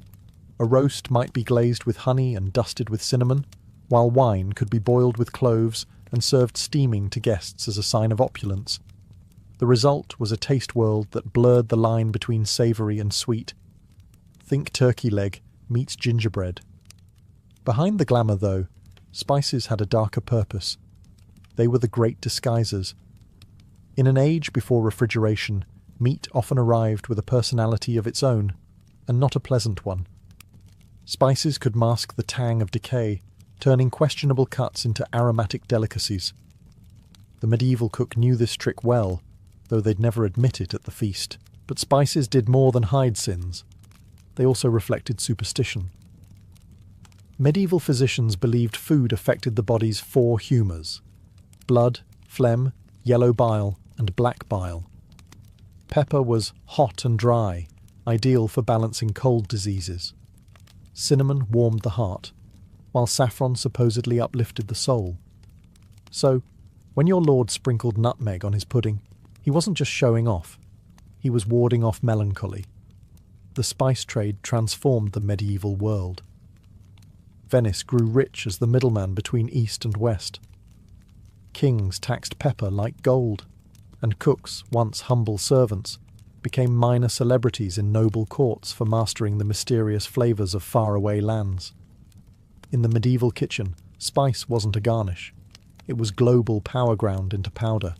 A roast might be glazed with honey and dusted with cinnamon, while wine could be boiled with cloves and served steaming to guests as a sign of opulence. The result was a taste world that blurred the line between savoury and sweet. Think turkey leg meets gingerbread. Behind the glamour, though, spices had a darker purpose. They were the great disguisers. In an age before refrigeration, meat often arrived with a personality of its own, and not a pleasant one. Spices could mask the tang of decay, turning questionable cuts into aromatic delicacies. The medieval cook knew this trick well, though they'd never admit it at the feast. But spices did more than hide sins. They also reflected superstition. Medieval physicians believed food affected the body's 4 humours: blood, phlegm, yellow bile, and black bile. Pepper was hot and dry, ideal for balancing cold diseases. Cinnamon warmed the heart, while saffron supposedly uplifted the soul. So, when your lord sprinkled nutmeg on his pudding, he wasn't just showing off, he was warding off melancholy. The spice trade transformed the medieval world. Venice grew rich as the middleman between East and West. Kings taxed pepper like gold, and cooks, once humble servants, became minor celebrities in noble courts for mastering the mysterious flavours of faraway lands. In the medieval kitchen, spice wasn't a garnish. It was global power ground into powder.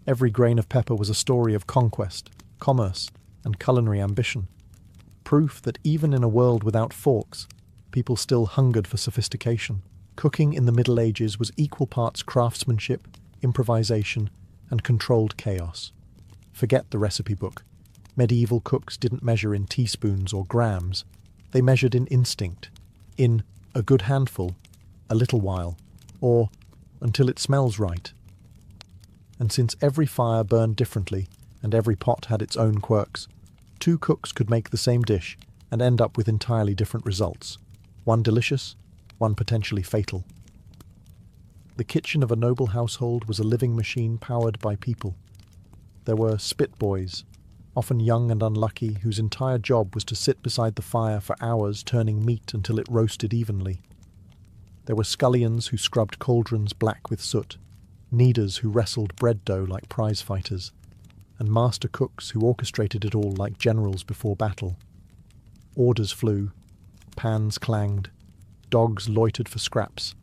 Every grain of pepper was a story of conquest, commerce, and culinary ambition. Proof that even in a world without forks, people still hungered for sophistication. Cooking in the Middle Ages was equal parts craftsmanship, improvisation, and controlled chaos. Forget the recipe book. Medieval cooks didn't measure in teaspoons or grams. They measured in instinct, in a good handful, a little while, or until it smells right. And since every fire burned differently, and every pot had its own quirks, 2 cooks could make the same dish and end up with entirely different results. One delicious, one potentially fatal. The kitchen of a noble household was a living machine powered by people. There were spit boys, often young and unlucky, whose entire job was to sit beside the fire for hours turning meat until it roasted evenly. There were scullions who scrubbed cauldrons black with soot, kneaders who wrestled bread dough like prize fighters, and master cooks who orchestrated it all like generals before battle. Orders flew, pans clanged, dogs loitered for scraps,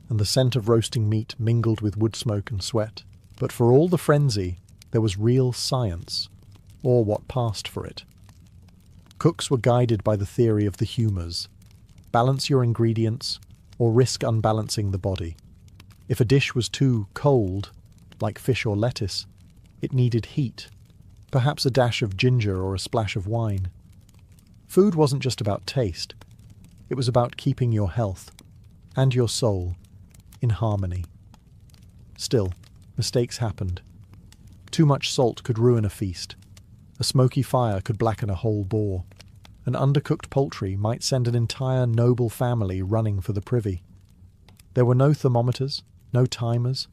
and the scent of roasting meat mingled with wood smoke and sweat. But for all the frenzy, there was real science. or what passed for it. Cooks were guided by the theory of the humours. Balance your ingredients, or risk unbalancing the body. If a dish was too cold, like fish or lettuce, it needed heat, perhaps a dash of ginger or a splash of wine. Food wasn't just about taste, it was about keeping your health and your soul in harmony. Still, mistakes happened. Too much salt could ruin a feast. A smoky fire could blacken a whole boar. An undercooked poultry might send an entire noble family running for the privy. There were no thermometers, no timers,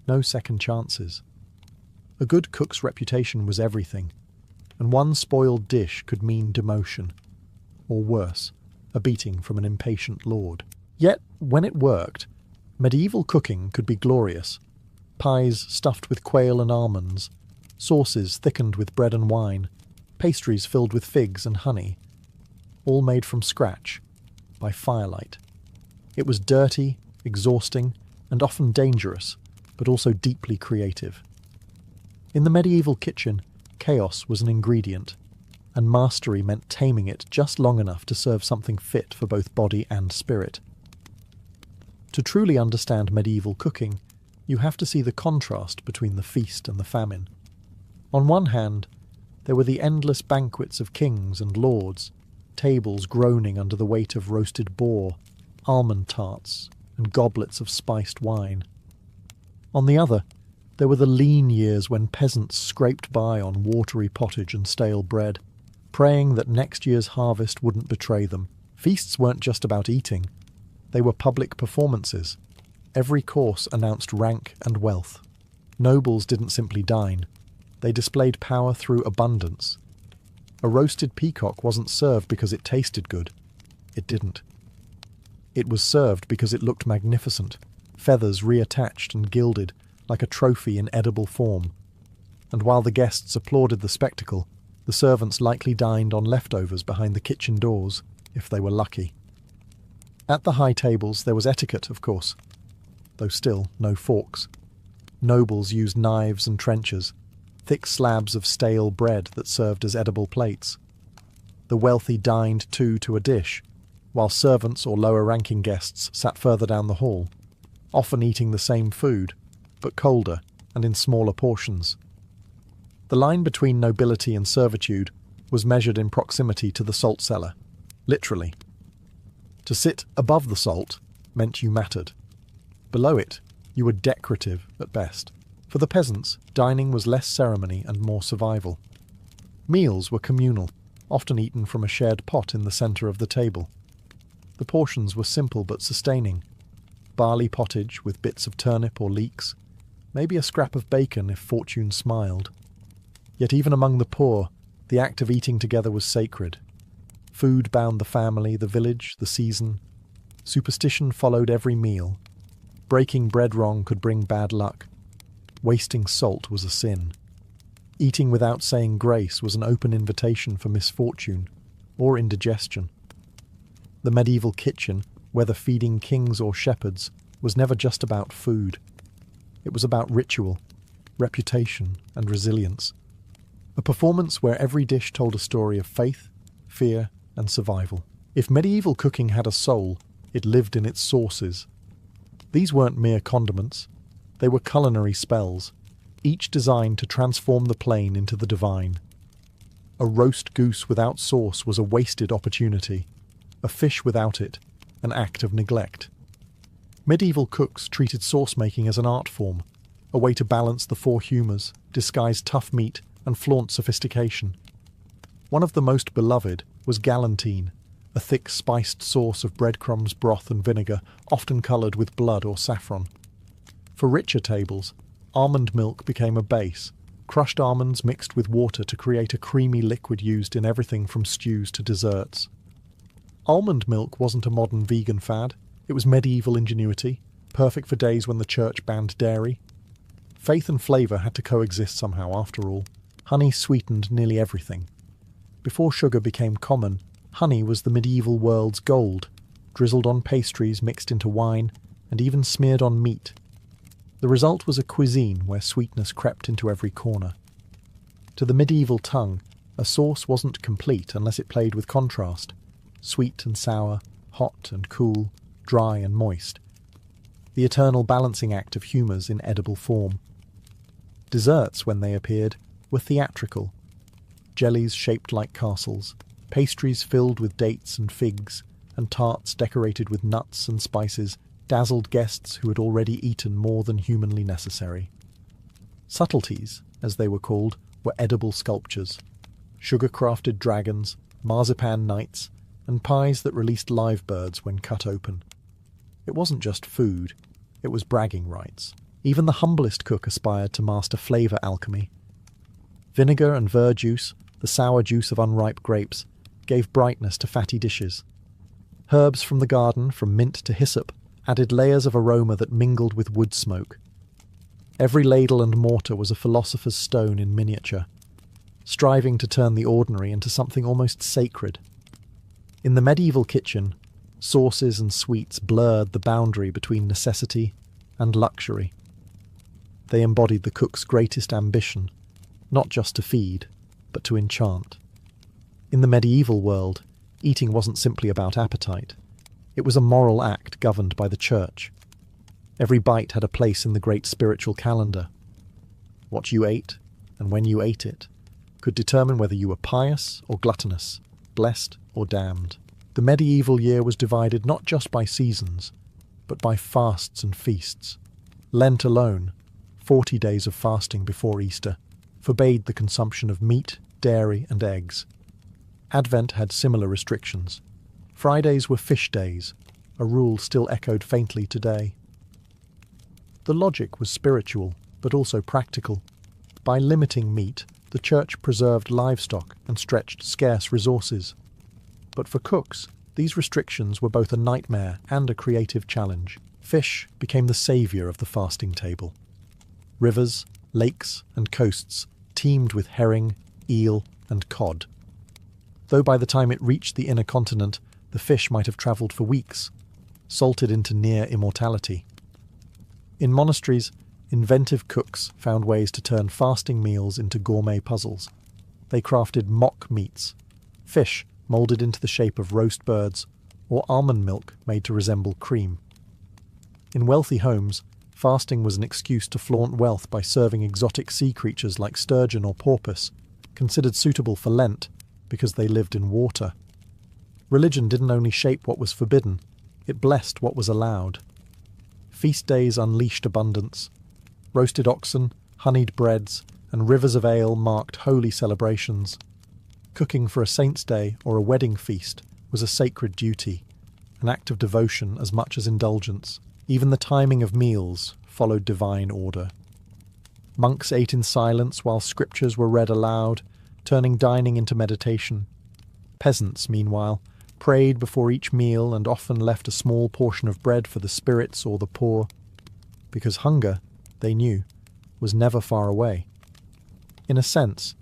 no second chances. A good cook's reputation was everything, and one spoiled dish could mean demotion, or worse, a beating from an impatient lord. Yet, when it worked, medieval cooking could be glorious. Pies stuffed with quail and almonds, sauces thickened with bread and wine, pastries filled with figs and honey, all made from scratch, by firelight. It was dirty, exhausting, and often dangerous, but also deeply creative. In the medieval kitchen, chaos was an ingredient, and mastery meant taming it just long enough to serve something fit for both body and spirit. To truly understand medieval cooking, you have to see the contrast between the feast and the famine. On one hand, there were the endless banquets of kings and lords, tables groaning under the weight of roasted boar, almond tarts, and goblets of spiced wine. On the other, there were the lean years when peasants scraped by on watery pottage and stale bread, praying that next year's harvest wouldn't betray them. Feasts weren't just about eating. They were public performances. Every course announced rank and wealth. Nobles didn't simply dine. They displayed power through abundance. A roasted peacock wasn't served because it tasted good. It didn't. It was served because it looked magnificent, feathers reattached and gilded, like a trophy in edible form. And while the guests applauded the spectacle, the servants likely dined on leftovers behind the kitchen doors, if they were lucky. At the high tables there was etiquette, of course, though still no forks. Nobles used knives and trenchers, thick slabs of stale bread that served as edible plates. The wealthy dined to a dish, while servants or lower-ranking guests sat further down the hall, often eating the same food, but colder and in smaller portions. The line between nobility and servitude was measured in proximity to the salt cellar, literally. To sit above the salt meant you mattered. Below it, you were decorative at best. For the peasants, dining was less ceremony and more survival. Meals were communal, often eaten from a shared pot in the centre of the table. The portions were simple but sustaining. Barley pottage with bits of turnip or leeks, maybe a scrap of bacon if fortune smiled. Yet even among the poor, the act of eating together was sacred. Food bound the family, the village, the season. Superstition followed every meal. Breaking bread wrong could bring bad luck. Wasting salt was a sin. Eating without saying grace was an open invitation for misfortune or indigestion. The medieval kitchen, whether feeding kings or shepherds, was never just about food. It was about ritual, reputation, and resilience. A performance where every dish told a story of faith, fear, and survival. If medieval cooking had a soul, it lived in its sauces. These weren't mere condiments. They were culinary spells, each designed to transform the plain into the divine. A roast goose without sauce was a wasted opportunity. A fish without it, an act of neglect. Medieval cooks treated sauce-making as an art form, a way to balance the four humours, disguise tough meat, and flaunt sophistication. One of the most beloved was galantine, a thick spiced sauce of breadcrumbs, broth and vinegar, often coloured with blood or saffron. For richer tables, almond milk became a base, crushed almonds mixed with water to create a creamy liquid used in everything from stews to desserts. Almond milk wasn't a modern vegan fad, it was medieval ingenuity, perfect for days when the church banned dairy. Faith and flavour had to coexist somehow after all. Honey sweetened nearly everything. Before sugar became common, honey was the medieval world's gold, drizzled on pastries, mixed into wine, and even smeared on meat. The result was a cuisine where sweetness crept into every corner. To the medieval tongue, a sauce wasn't complete unless it played with contrast, sweet and sour, hot and cool, dry and moist. The eternal balancing act of humours in edible form. Desserts, when they appeared, were theatrical. Jellies shaped like castles, pastries filled with dates and figs, and tarts decorated with nuts and spices dazzled guests who had already eaten more than humanly necessary. Subtleties, as they were called, were edible sculptures, sugar-crafted dragons, marzipan knights, and pies that released live birds when cut open. It wasn't just food, it was bragging rights. Even the humblest cook aspired to master flavour alchemy. Vinegar and verjuice, the sour juice of unripe grapes, gave brightness to fatty dishes. Herbs from the garden, from mint to hyssop, added layers of aroma that mingled with wood smoke. Every ladle and mortar was a philosopher's stone in miniature, striving to turn the ordinary into something almost sacred. In the medieval kitchen, sauces and sweets blurred the boundary between necessity and luxury. They embodied the cook's greatest ambition, not just to feed, but to enchant. In the medieval world, eating wasn't simply about appetite. It was a moral act governed by the church. Every bite had a place in the great spiritual calendar. What you ate, and when you ate it, could determine whether you were pious or gluttonous, blessed or damned. The medieval year was divided not just by seasons, but by fasts and feasts. Lent alone, 40 days of fasting before Easter, forbade the consumption of meat, dairy and eggs. Advent had similar restrictions. Fridays were fish days, a rule still echoed faintly today. The logic was spiritual, but also practical. By limiting meat, the church preserved livestock and stretched scarce resources. But for cooks, these restrictions were both a nightmare and a creative challenge. Fish became the saviour of the fasting table. Rivers, lakes and coasts teemed with herring, eel and cod. Though by the time it reached the inner continent, the fish might have travelled for weeks, salted into near immortality. In monasteries, inventive cooks found ways to turn fasting meals into gourmet puzzles. They crafted mock meats, fish moulded into the shape of roast birds, or almond milk made to resemble cream. In wealthy homes, fasting was an excuse to flaunt wealth by serving exotic sea creatures like sturgeon or porpoise, considered suitable for Lent because they lived in water. Religion didn't only shape what was forbidden, it blessed what was allowed. Feast days unleashed abundance. Roasted oxen, honeyed breads, and rivers of ale marked holy celebrations. Cooking for a saint's day or a wedding feast was a sacred duty, an act of devotion as much as indulgence. Even the timing of meals followed divine order. Monks ate in silence while scriptures were read aloud, turning dining into meditation. Peasants, meanwhile, prayed before each meal and often left a small portion of bread for the spirits or the poor, because hunger, they knew, was never far away. In a sense,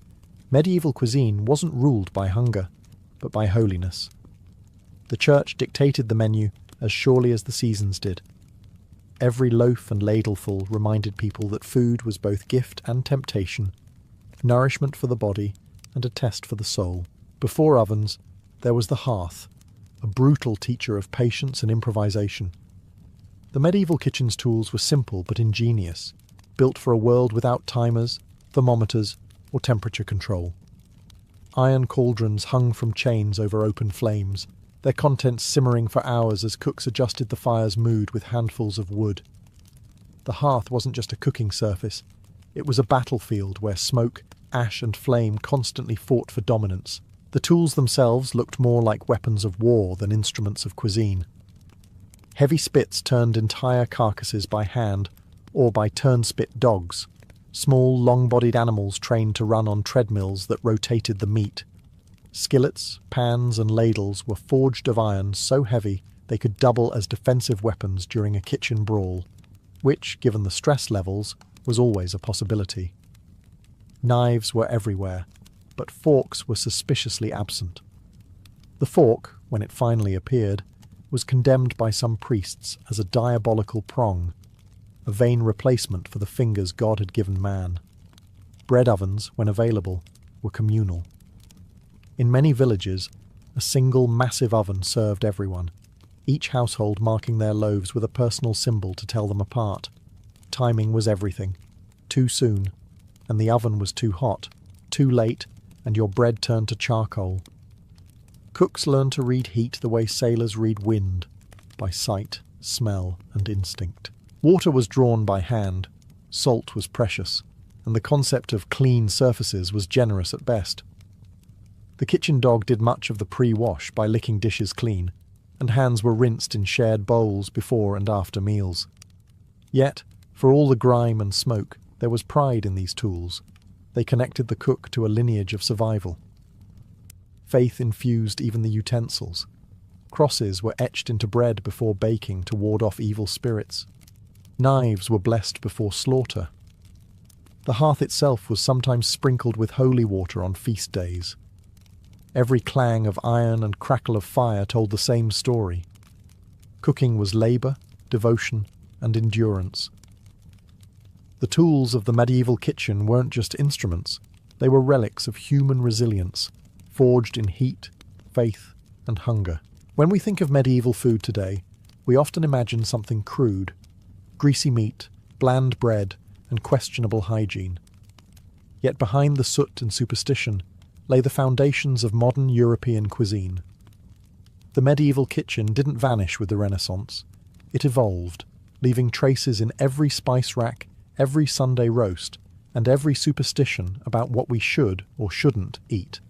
medieval cuisine wasn't ruled by hunger, but by holiness. The church dictated the menu as surely as the seasons did. Every loaf and ladleful reminded people that food was both gift and temptation, nourishment for the body and a test for the soul. Before ovens, there was the hearth, a brutal teacher of patience and improvisation. The medieval kitchen's tools were simple but ingenious, built for a world without timers, thermometers, or temperature control. Iron cauldrons hung from chains over open flames, their contents simmering for hours as cooks adjusted the fire's mood with handfuls of wood. The hearth wasn't just a cooking surface, it was a battlefield where smoke, ash and flame constantly fought for dominance. The tools themselves looked more like weapons of war than instruments of cuisine. Heavy spits turned entire carcasses by hand or by turn-spit dogs, small, long-bodied animals trained to run on treadmills that rotated the meat. Skillets, pans and ladles were forged of iron so heavy they could double as defensive weapons during a kitchen brawl, which, given the stress levels, was always a possibility. Knives were everywhere, but forks were suspiciously absent. The fork, when it finally appeared, was condemned by some priests as a diabolical prong, a vain replacement for the fingers God had given man. Bread ovens, when available, were communal. In many villages, a single massive oven served everyone, each household marking their loaves with a personal symbol to tell them apart. Timing was everything. Too soon, and the oven was too hot. Too late, and your bread turned to charcoal. Cooks learned to read heat the way sailors read wind, by sight, smell, and instinct. Water was drawn by hand, salt was precious, and the concept of clean surfaces was generous at best. The kitchen dog did much of the pre-wash by licking dishes clean, and hands were rinsed in shared bowls before and after meals. Yet, for all the grime and smoke, there was pride in these tools. They connected the cook to a lineage of survival. Faith infused even the utensils. Crosses were etched into bread before baking to ward off evil spirits. Knives were blessed before slaughter. The hearth itself was sometimes sprinkled with holy water on feast days. Every clang of iron and crackle of fire told the same story. Cooking was labour, devotion, and endurance. The tools of the medieval kitchen weren't just instruments, they were relics of human resilience, forged in heat, faith, and hunger. When we think of medieval food today, we often imagine something crude: greasy meat, bland bread, and questionable hygiene. Yet behind the soot and superstition lay the foundations of modern European cuisine. The medieval kitchen didn't vanish with the Renaissance. It evolved, leaving traces in every spice rack, every Sunday roast, and every superstition about what we should or shouldn't eat.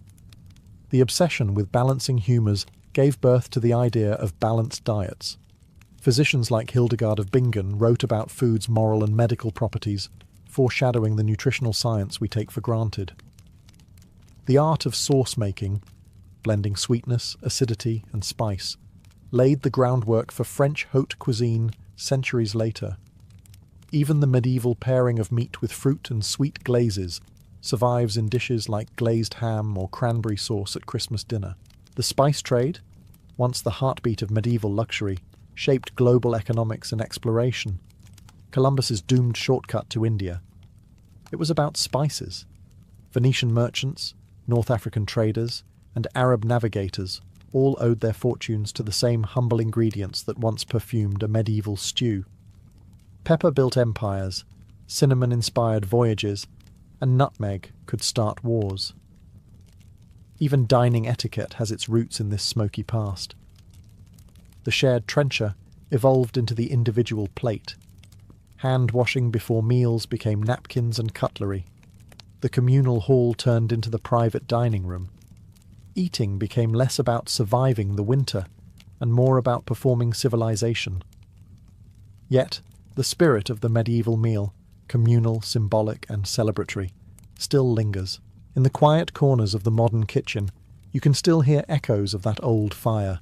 The obsession with balancing humours gave birth to the idea of balanced diets. Physicians like Hildegard of Bingen wrote about food's moral and medical properties, foreshadowing the nutritional science we take for granted. The art of sauce making, blending sweetness, acidity, and spice, laid the groundwork for French haute cuisine centuries later. Even the medieval pairing of meat with fruit and sweet glazes survives in dishes like glazed ham or cranberry sauce at Christmas dinner. The spice trade, once the heartbeat of medieval luxury, shaped global economics and exploration. Columbus's doomed shortcut to India. It was about spices. Venetian merchants, North African traders, and Arab navigators all owed their fortunes to the same humble ingredients that once perfumed a medieval stew. Pepper built empires, cinnamon inspired voyages, and nutmeg could start wars. Even dining etiquette has its roots in this smoky past. The shared trencher evolved into the individual plate. Hand-washing before meals became napkins and cutlery. The communal hall turned into the private dining room. Eating became less about surviving the winter and more about performing civilization. Yet, the spirit of the medieval meal, communal, symbolic, and celebratory, still lingers. In the quiet corners of the modern kitchen, you can still hear echoes of that old fire.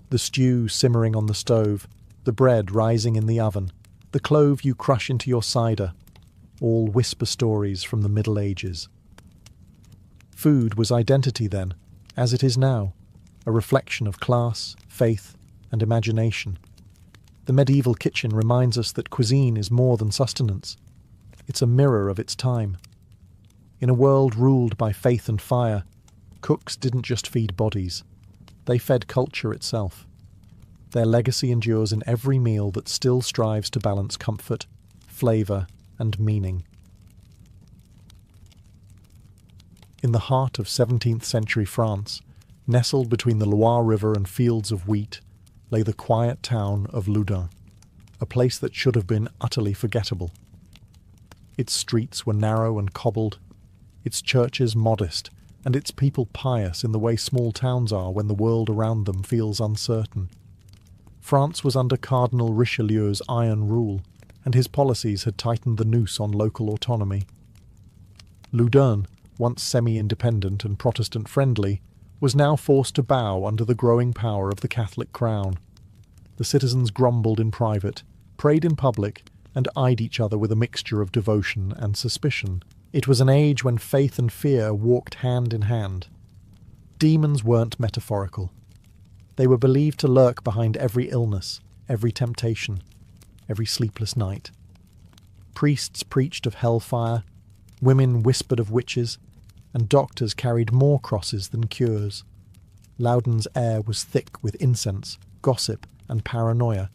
The stew simmering on the stove, the bread rising in the oven, the clove you crush into your cider, all whisper stories from the Middle Ages. Food was identity then, as it is now, a reflection of class, faith, and imagination. The medieval kitchen reminds us that cuisine is more than sustenance. It's a mirror of its time. In a world ruled by faith and fire, cooks didn't just feed bodies. They fed culture itself. Their legacy endures in every meal that still strives to balance comfort, flavour, and meaning. In the heart of 17th century France, nestled between the Loire River and fields of wheat, lay the quiet town of Loudun, a place that should have been utterly forgettable. Its streets were narrow and cobbled, its churches modest, and its people pious in the way small towns are when the world around them feels uncertain. France was under Cardinal Richelieu's iron rule, and his policies had tightened the noose on local autonomy. Loudun, once semi-independent and Protestant-friendly, was now forced to bow under the growing power of the Catholic crown. The citizens grumbled in private, prayed in public, and eyed each other with a mixture of devotion and suspicion. It was an age when faith and fear walked hand in hand. Demons weren't metaphorical. They were believed to lurk behind every illness, every temptation, every sleepless night. Priests preached of hellfire, Women whispered of witches, and doctors carried more crosses than cures. Loudun's air was thick with incense, gossip, and paranoia,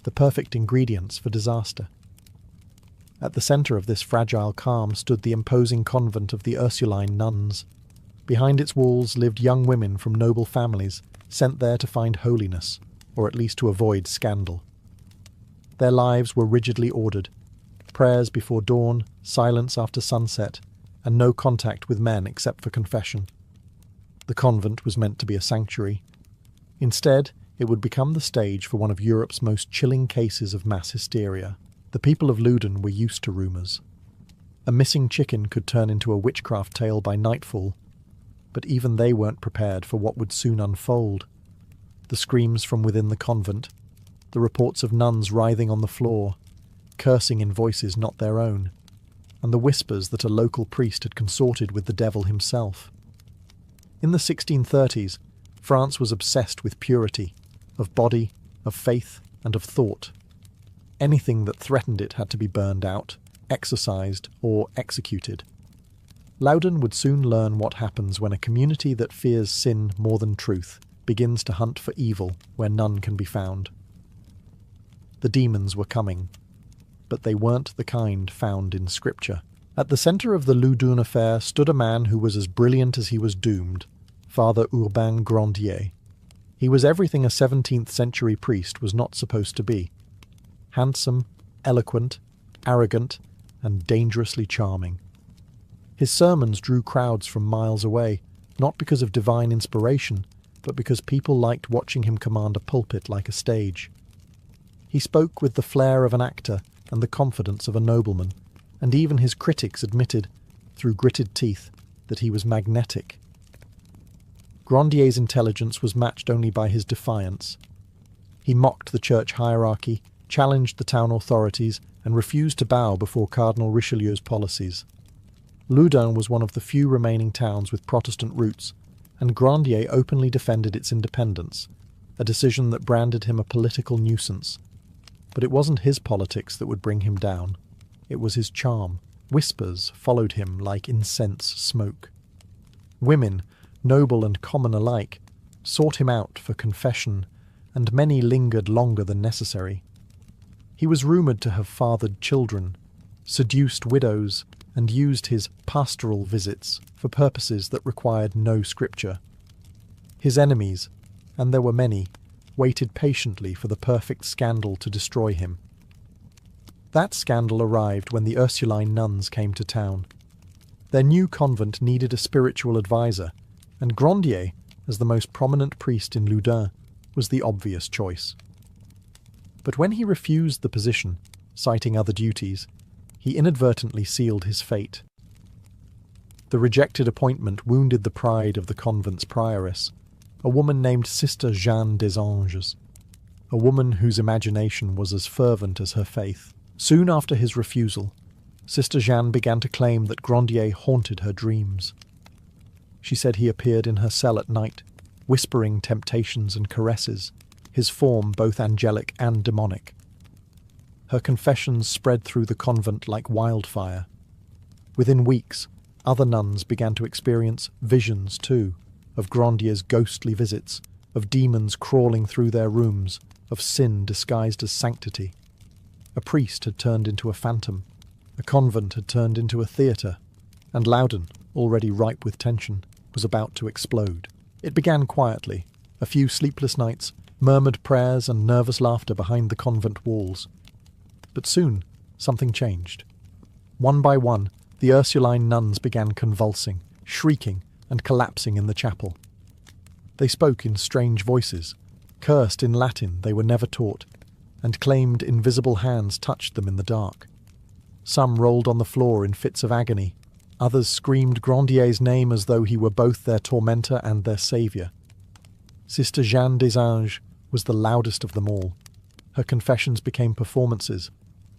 the perfect ingredients for disaster. At the centre of this fragile calm stood the imposing convent of the Ursuline Nuns. Behind its walls lived young women from noble families, sent there to find holiness, or at least to avoid scandal. Their lives were rigidly ordered: prayers before dawn, silence after sunset, and no contact with men except for confession. The convent was meant to be a sanctuary. Instead, it would become the stage for one of Europe's most chilling cases of mass hysteria. The people of Loudun were used to rumours. A missing chicken could turn into a witchcraft tale by nightfall, but even they weren't prepared for what would soon unfold. The screams from within the convent, the reports of nuns writhing on the floor, cursing in voices not their own, and the whispers that a local priest had consorted with the devil himself. In the 1630s, France was obsessed with purity, of body, of faith, and of thought. Anything that threatened it had to be burned out, exorcised, or executed. Loudun would soon learn what happens when a community that fears sin more than truth begins to hunt for evil where none can be found. The demons were coming, but they weren't the kind found in Scripture. At the centre of the Loudun affair stood a man who was as brilliant as he was doomed, Father Urbain Grandier. He was everything a 17th-century priest was not supposed to be: handsome, eloquent, arrogant, and dangerously charming. His sermons drew crowds from miles away, not because of divine inspiration, but because people liked watching him command a pulpit like a stage. He spoke with the flair of an actor and the confidence of a nobleman, and even his critics admitted, through gritted teeth, that he was magnetic. Grandier's intelligence was matched only by his defiance. He mocked the church hierarchy, challenged the town authorities, and refused to bow before Cardinal Richelieu's policies. Loudun was one of the few remaining towns with Protestant roots, and Grandier openly defended its independence, a decision that branded him a political nuisance. But it wasn't his politics that would bring him down. It was his charm. Whispers followed him like incense smoke. Women, noble and common alike, sought him out for confession, and many lingered longer than necessary. He was rumoured to have fathered children, seduced widows, and used his pastoral visits for purposes that required no scripture. His enemies, and there were many, waited patiently for the perfect scandal to destroy him. That scandal arrived when the Ursuline nuns came to town. Their new convent needed a spiritual advisor, and Grandier, as the most prominent priest in Loudun, was the obvious choice. But when he refused the position, citing other duties, he inadvertently sealed his fate. The rejected appointment wounded the pride of the convent's prioress, a woman named Sister Jeanne des Anges, a woman whose imagination was as fervent as her faith. Soon after his refusal, Sister Jeanne began to claim that Grandier haunted her dreams. She said he appeared in her cell at night, whispering temptations and caresses, his form both angelic and demonic. Her confessions spread through the convent like wildfire. Within weeks, other nuns began to experience visions too, of Grandier's ghostly visits, of demons crawling through their rooms, of sin disguised as sanctity. A priest had turned into a phantom, a convent had turned into a theatre, and Loudun, already ripe with tension, was about to explode. It began quietly, a few sleepless nights, murmured prayers and nervous laughter behind the convent walls. But soon, something changed. One by one, the Ursuline nuns began convulsing, shrieking, and collapsing in the chapel. They spoke in strange voices, cursed in Latin they were never taught, and claimed invisible hands touched them in the dark. Some rolled on the floor in fits of agony. Others screamed Grandier's name as though he were both their tormentor and their saviour. Sister Jeanne des Anges was the loudest of them all. Her confessions became performances,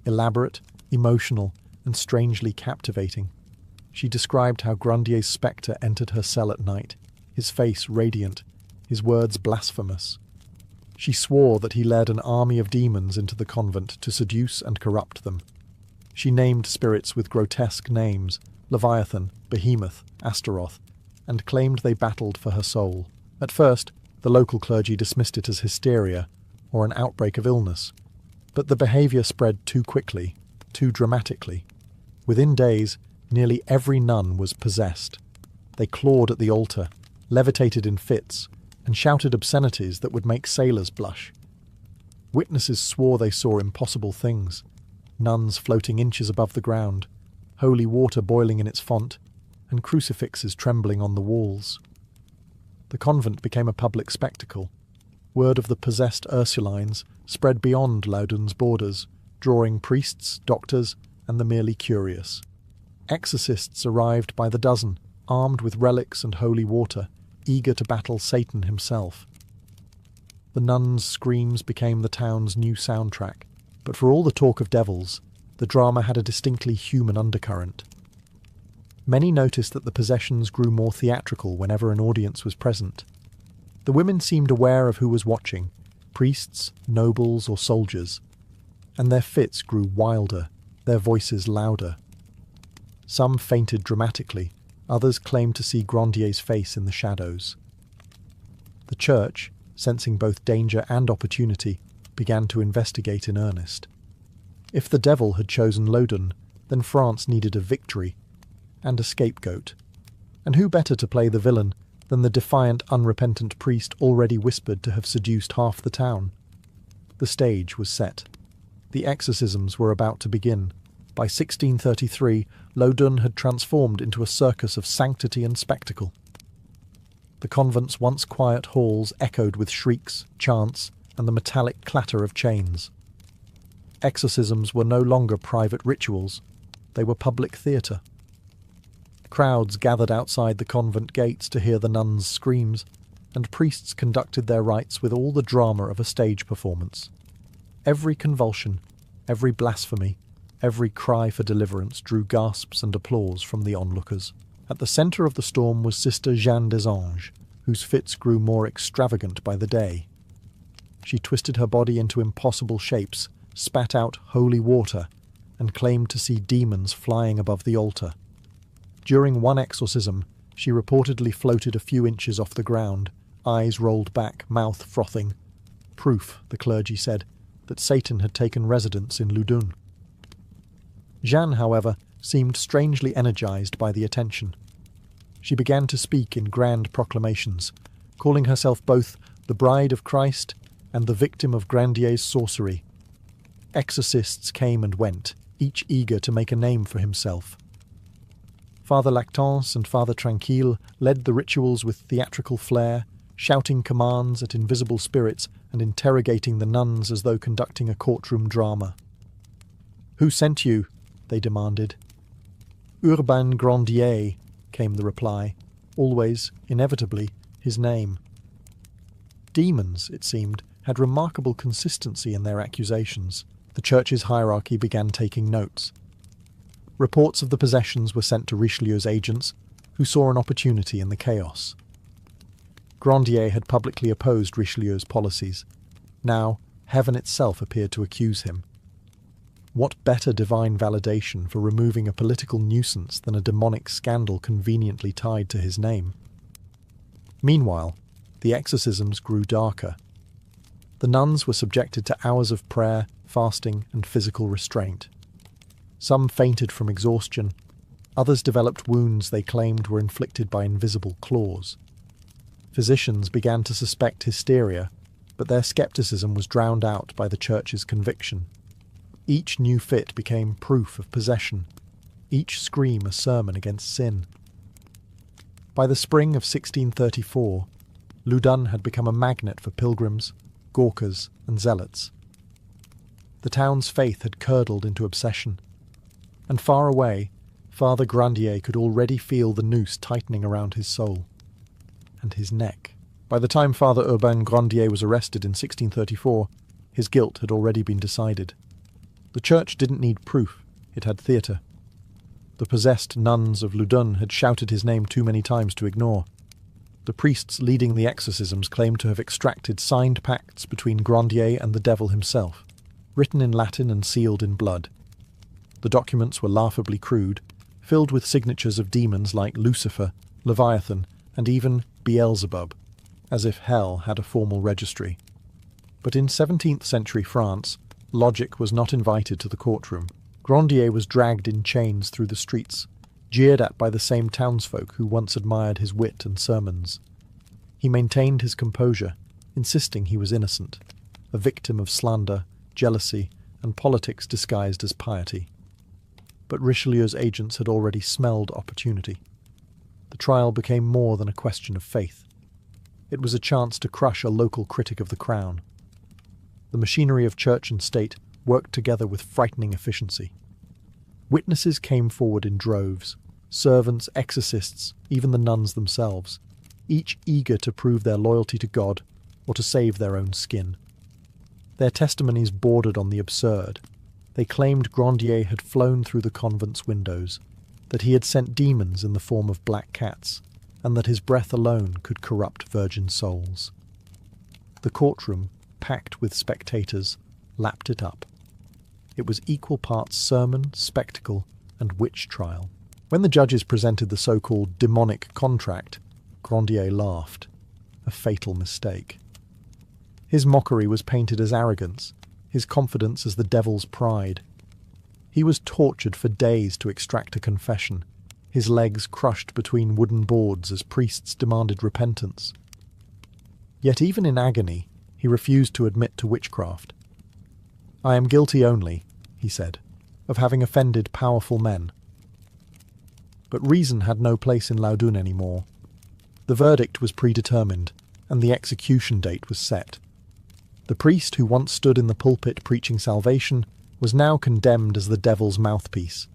elaborate, emotional, and strangely captivating. She described how Grandier's spectre entered her cell at night, his face radiant, his words blasphemous. She swore that he led an army of demons into the convent to seduce and corrupt them. She named spirits with grotesque names, Leviathan, Behemoth, Astaroth, and claimed they battled for her soul. At first, the local clergy dismissed it as hysteria or an outbreak of illness, but the behaviour spread too quickly, too dramatically. Within days, nearly every nun was possessed. They clawed at the altar, levitated in fits, and shouted obscenities that would make sailors blush. Witnesses swore they saw impossible things, nuns floating inches above the ground, holy water boiling in its font, and crucifixes trembling on the walls. The convent became a public spectacle. Word of the possessed Ursulines spread beyond Loudun's borders, drawing priests, doctors, and the merely curious. Exorcists arrived by the dozen, armed with relics and holy water, eager to battle Satan himself. The nuns' screams became the town's new soundtrack, but for all the talk of devils, the drama had a distinctly human undercurrent. Many noticed that the possessions grew more theatrical whenever an audience was present. The women seemed aware of who was watching, priests, nobles, or soldiers, and their fits grew wilder, their voices louder. Some fainted dramatically, others claimed to see Grandier's face in the shadows. The church, sensing both danger and opportunity, began to investigate in earnest. If the devil had chosen Loudun, then France needed a victory and a scapegoat. And who better to play the villain than the defiant, unrepentant priest already whispered to have seduced half the town? The stage was set. The exorcisms were about to begin. By 1633, Loudun had transformed into a circus of sanctity and spectacle. The convent's once quiet halls echoed with shrieks, chants, and the metallic clatter of chains. Exorcisms were no longer private rituals, they were public theatre. Crowds gathered outside the convent gates to hear the nuns' screams, and priests conducted their rites with all the drama of a stage performance. Every convulsion, every blasphemy, every cry for deliverance drew gasps and applause from the onlookers. At the centre of the storm was Sister Jeanne des Anges, whose fits grew more extravagant by the day. She twisted her body into impossible shapes, spat out holy water, and claimed to see demons flying above the altar. During one exorcism, she reportedly floated a few inches off the ground, eyes rolled back, mouth frothing. Proof, the clergy said, that Satan had taken residence in Loudun. Jeanne, however, seemed strangely energized by the attention. She began to speak in grand proclamations, calling herself both the bride of Christ and the victim of Grandier's sorcery. Exorcists came and went, each eager to make a name for himself. Father Lactance and Father Tranquil led the rituals with theatrical flair, shouting commands at invisible spirits and interrogating the nuns as though conducting a courtroom drama. "Who sent you?" they demanded. "Urbain Grandier," came the reply, always, inevitably, his name. Demons, it seemed, had remarkable consistency in their accusations. The church's hierarchy began taking notes. Reports of the possessions were sent to Richelieu's agents, who saw an opportunity in the chaos. Grandier had publicly opposed Richelieu's policies. Now, heaven itself appeared to accuse him. What better divine validation for removing a political nuisance than a demonic scandal conveniently tied to his name? Meanwhile, the exorcisms grew darker. The nuns were subjected to hours of prayer, fasting, and physical restraint. Some fainted from exhaustion, others developed wounds they claimed were inflicted by invisible claws. Physicians began to suspect hysteria, but their skepticism was drowned out by the church's conviction. Each new fit became proof of possession, each scream a sermon against sin. By the spring of 1634, Loudun had become a magnet for pilgrims, gawkers, and zealots. The town's faith had curdled into obsession, and far away, Father Grandier could already feel the noose tightening around his soul and his neck. By the time Father Urbain Grandier was arrested in 1634, his guilt had already been decided. The church didn't need proof, it had theatre. The possessed nuns of Loudun had shouted his name too many times to ignore. The priests leading the exorcisms claimed to have extracted signed pacts between Grandier and the devil himself, written in Latin and sealed in blood. The documents were laughably crude, filled with signatures of demons like Lucifer, Leviathan, and even Beelzebub, as if hell had a formal registry. But in 17th century France, logic was not invited to the courtroom. Grandier was dragged in chains through the streets, jeered at by the same townsfolk who once admired his wit and sermons. He maintained his composure, insisting he was innocent, a victim of slander, jealousy, and politics disguised as piety. But Richelieu's agents had already smelled opportunity. The trial became more than a question of faith. It was a chance to crush a local critic of the crown. The machinery of church and state worked together with frightening efficiency. Witnesses came forward in droves, servants, exorcists, even the nuns themselves, each eager to prove their loyalty to God or to save their own skin. Their testimonies bordered on the absurd. They claimed Grandier had flown through the convent's windows, that he had sent demons in the form of black cats, and that his breath alone could corrupt virgin souls. The courtroom, packed with spectators, lapped it up. It was equal parts sermon, spectacle, and witch trial. When the judges presented the so-called demonic contract, Grandier laughed. A fatal mistake. His mockery was painted as arrogance, his confidence as the devil's pride. He was tortured for days to extract a confession, his legs crushed between wooden boards as priests demanded repentance. Yet even in agony, he refused to admit to witchcraft. "I am guilty only," he said, "of having offended powerful men." But reason had no place in Loudun anymore. The verdict was predetermined, and the execution date was set. The priest who once stood in the pulpit preaching salvation was now condemned as the devil's mouthpiece.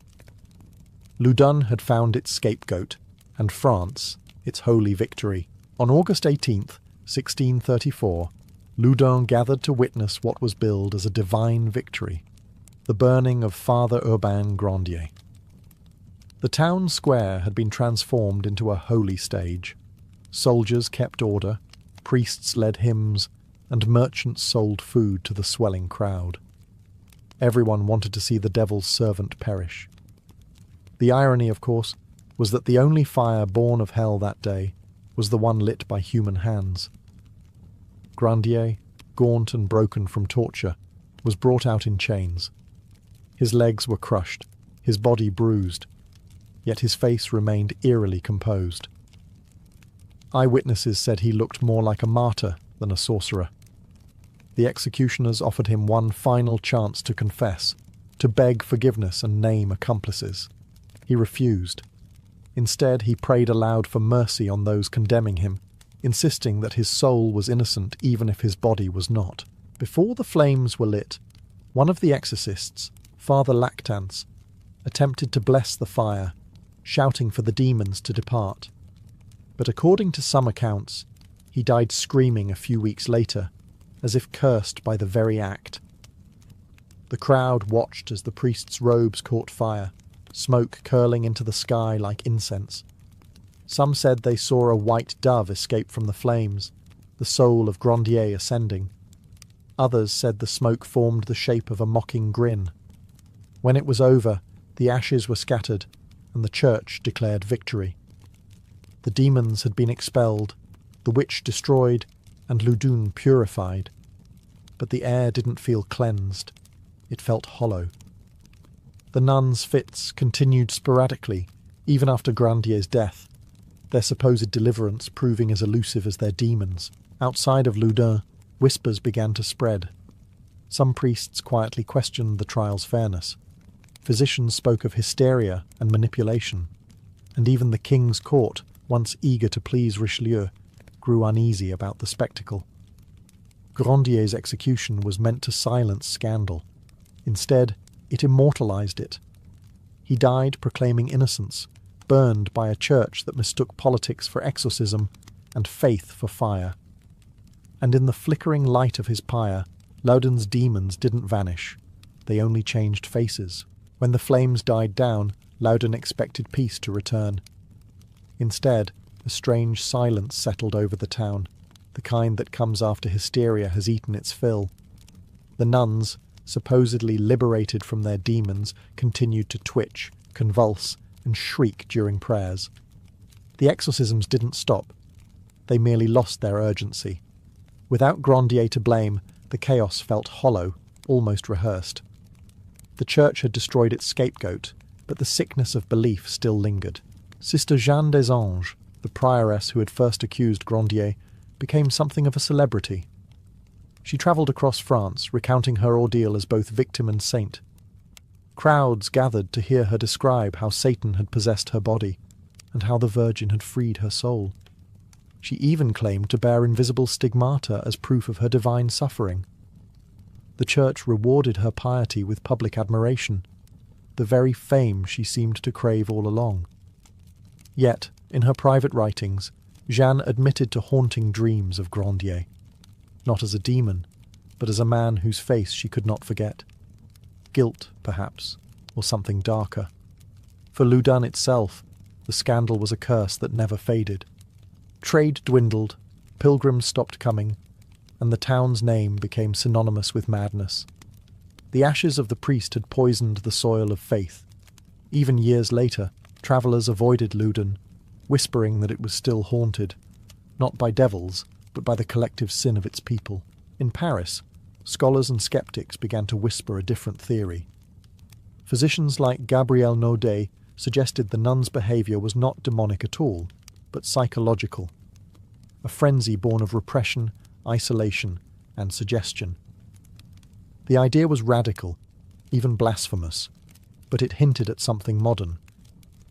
Loudun had found its scapegoat, and France, its holy victory. On August 18th, 1634, Loudun gathered to witness what was billed as a divine victory, the burning of Father Urbain Grandier. The town square had been transformed into a holy stage. Soldiers kept order, priests led hymns, and merchants sold food to the swelling crowd. Everyone wanted to see the devil's servant perish. The irony, of course, was that the only fire born of hell that day was the one lit by human hands. Grandier, gaunt and broken from torture, was brought out in chains. His legs were crushed, his body bruised, yet his face remained eerily composed. Eyewitnesses said he looked more like a martyr than a sorcerer. The executioners offered him one final chance to confess, to beg forgiveness and name accomplices. He refused. Instead, he prayed aloud for mercy on those condemning him, insisting that his soul was innocent even if his body was not. Before the flames were lit, one of the exorcists, Father Lactance, attempted to bless the fire, shouting for the demons to depart. But according to some accounts, he died screaming a few weeks later, as if cursed by the very act. The crowd watched as the priest's robes caught fire, smoke curling into the sky like incense. Some said they saw a white dove escape from the flames, the soul of Grandier ascending. Others said the smoke formed the shape of a mocking grin. When it was over, the ashes were scattered, and the church declared victory. The demons had been expelled, the witch destroyed, and Loudun purified. But the air didn't feel cleansed. It felt hollow. The nuns' fits continued sporadically, even after Grandier's death, their supposed deliverance proving as elusive as their demons. Outside of Loudun, whispers began to spread. Some priests quietly questioned the trial's fairness. Physicians spoke of hysteria and manipulation, and even the king's court, once eager to please Richelieu, grew uneasy about the spectacle. Grandier's execution was meant to silence scandal. Instead, it immortalized it. He died proclaiming innocence, burned by a church that mistook politics for exorcism and faith for fire. And in the flickering light of his pyre, Loudun's demons didn't vanish. They only changed faces. When the flames died down, Loudun expected peace to return. Instead, a strange silence settled over the town, the kind that comes after hysteria has eaten its fill. The nuns, supposedly liberated from their demons, continued to twitch, convulse, and shriek during prayers. The exorcisms didn't stop. They merely lost their urgency. Without Grandier to blame, the chaos felt hollow, almost rehearsed. The church had destroyed its scapegoat, but the sickness of belief still lingered. Sister Jeanne des Anges, the prioress who had first accused Grandier, became something of a celebrity. She travelled across France, recounting her ordeal as both victim and saint. Crowds gathered to hear her describe how Satan had possessed her body, and how the Virgin had freed her soul. She even claimed to bear invisible stigmata as proof of her divine suffering. The church rewarded her piety with public admiration, the very fame she seemed to crave all along. Yet, in her private writings, Jeanne admitted to haunting dreams of Grandier, not as a demon, but as a man whose face she could not forget. Guilt, perhaps, or something darker. For Loudun itself, the scandal was a curse that never faded. Trade dwindled, pilgrims stopped coming, and the town's name became synonymous with madness. The ashes of the priest had poisoned the soil of faith. Even years later, travellers avoided Loudun, whispering that it was still haunted, not by devils, but by the collective sin of its people. In Paris, scholars and skeptics began to whisper a different theory. Physicians like Gabriel Naudet suggested the nuns' behaviour was not demonic at all, but psychological, a frenzy born of repression, isolation, and suggestion. The idea was radical, even blasphemous, but it hinted at something modern,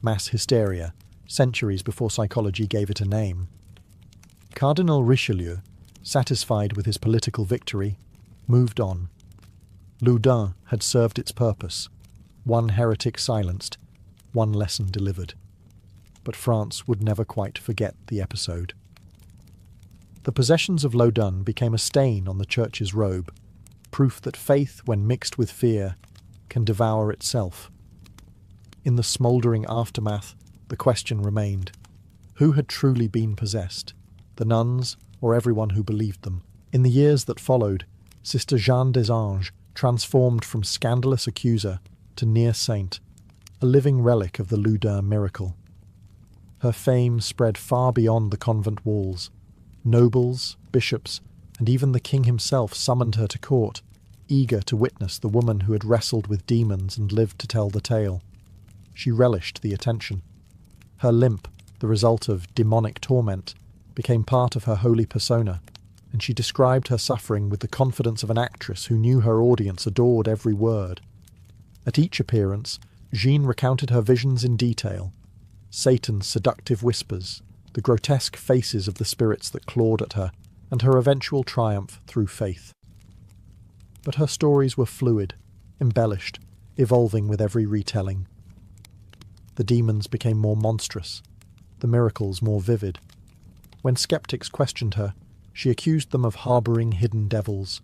mass hysteria, centuries before psychology gave it a name. Cardinal Richelieu, satisfied with his political victory, moved on. Loudun had served its purpose, one heretic silenced, one lesson delivered. But France would never quite forget the episode. The possessions of Loudun became a stain on the church's robe, proof that faith, when mixed with fear, can devour itself. In the smouldering aftermath, the question remained: who had truly been possessed, the nuns or everyone who believed them? In the years that followed, Sister Jeanne des Anges transformed from scandalous accuser to near saint, a living relic of the Loudun miracle. Her fame spread far beyond the convent walls. Nobles, bishops, and even the king himself summoned her to court, eager to witness the woman who had wrestled with demons and lived to tell the tale. She relished the attention. Her limp, the result of demonic torment, became part of her holy persona, and she described her suffering with the confidence of an actress who knew her audience adored every word. At each appearance, Jeanne recounted her visions in detail: Satan's seductive whispers, the grotesque faces of the spirits that clawed at her, and her eventual triumph through faith. But her stories were fluid, embellished, evolving with every retelling. The demons became more monstrous, the miracles more vivid. When skeptics questioned her, she accused them of harbouring hidden devils.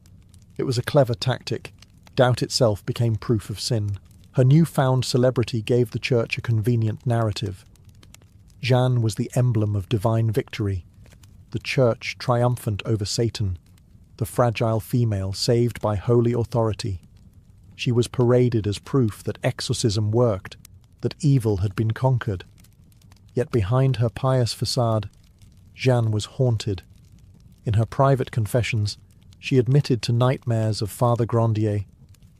It was a clever tactic. Doubt itself became proof of sin. Her newfound celebrity gave the church a convenient narrative. Jeanne was the emblem of divine victory, the church triumphant over Satan, the fragile female saved by holy authority. She was paraded as proof that exorcism worked, that evil had been conquered. Yet behind her pious facade, Jeanne was haunted. In her private confessions, she admitted to nightmares of Father Grandier,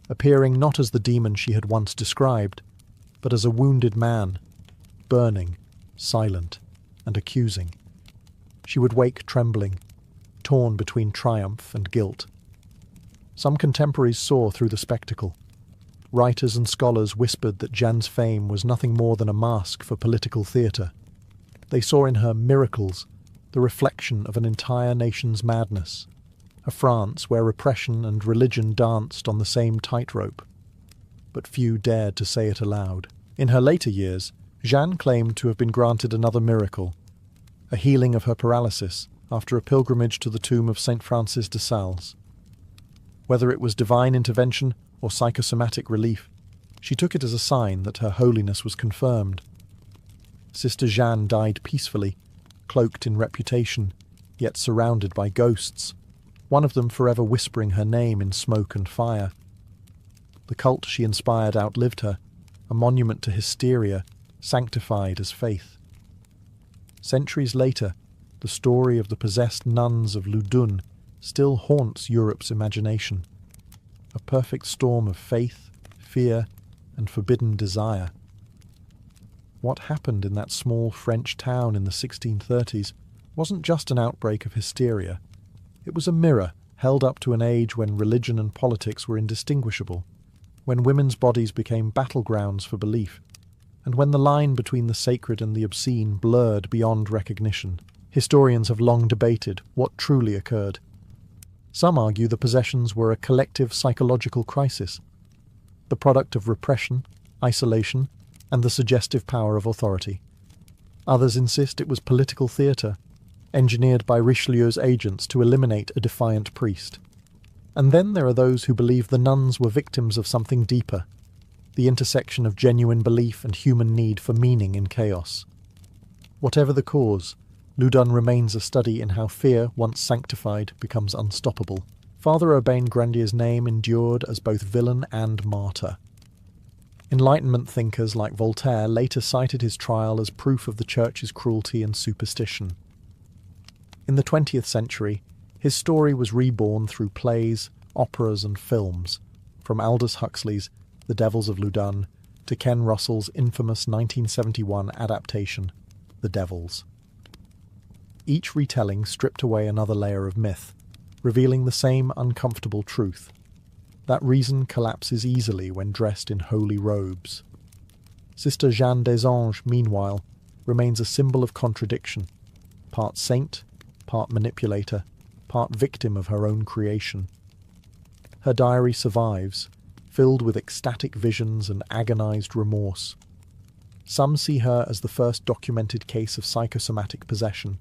appearing not as the demon she had once described, but as a wounded man, burning, silent, and accusing. She would wake trembling, torn between triumph and guilt. Some contemporaries saw through the spectacle. Writers and scholars whispered that Jeanne's fame was nothing more than a mask for political theatre. They saw in her miracles the reflection of an entire nation's madness, a France where repression and religion danced on the same tightrope. But few dared to say it aloud. In her later years, Jeanne claimed to have been granted another miracle, a healing of her paralysis after a pilgrimage to the tomb of St. Francis de Sales. Whether it was divine intervention or psychosomatic relief, she took it as a sign that her holiness was confirmed. Sister Jeanne died peacefully, cloaked in reputation, yet surrounded by ghosts, one of them forever whispering her name in smoke and fire. The cult she inspired outlived her, a monument to hysteria, sanctified as faith. Centuries later, the story of the possessed nuns of Loudun still haunts Europe's imagination, a perfect storm of faith, fear, and forbidden desire. What happened in that small French town in the 1630s wasn't just an outbreak of hysteria. It was a mirror held up to an age when religion and politics were indistinguishable, when women's bodies became battlegrounds for belief, and when the line between the sacred and the obscene blurred beyond recognition. Historians have long debated what truly occurred. Some argue the possessions were a collective psychological crisis, the product of repression, isolation, and the suggestive power of authority. Others insist it was political theatre, engineered by Richelieu's agents to eliminate a defiant priest. And then there are those who believe the nuns were victims of something deeper, the intersection of genuine belief and human need for meaning in chaos. Whatever the cause, Loudun remains a study in how fear, once sanctified, becomes unstoppable. Father Urbain Grandier's name endured as both villain and martyr. Enlightenment thinkers like Voltaire later cited his trial as proof of the Church's cruelty and superstition. In the 20th century, his story was reborn through plays, operas and films, from Aldous Huxley's The Devils of Loudun to Ken Russell's infamous 1971 adaptation, The Devils. Each retelling stripped away another layer of myth, revealing the same uncomfortable truth, that reason collapses easily when dressed in holy robes. Sister Jeanne des Anges, meanwhile, remains a symbol of contradiction, part saint, part manipulator, part victim of her own creation. Her diary survives, filled with ecstatic visions and agonized remorse. Some see her as the first documented case of psychosomatic possession.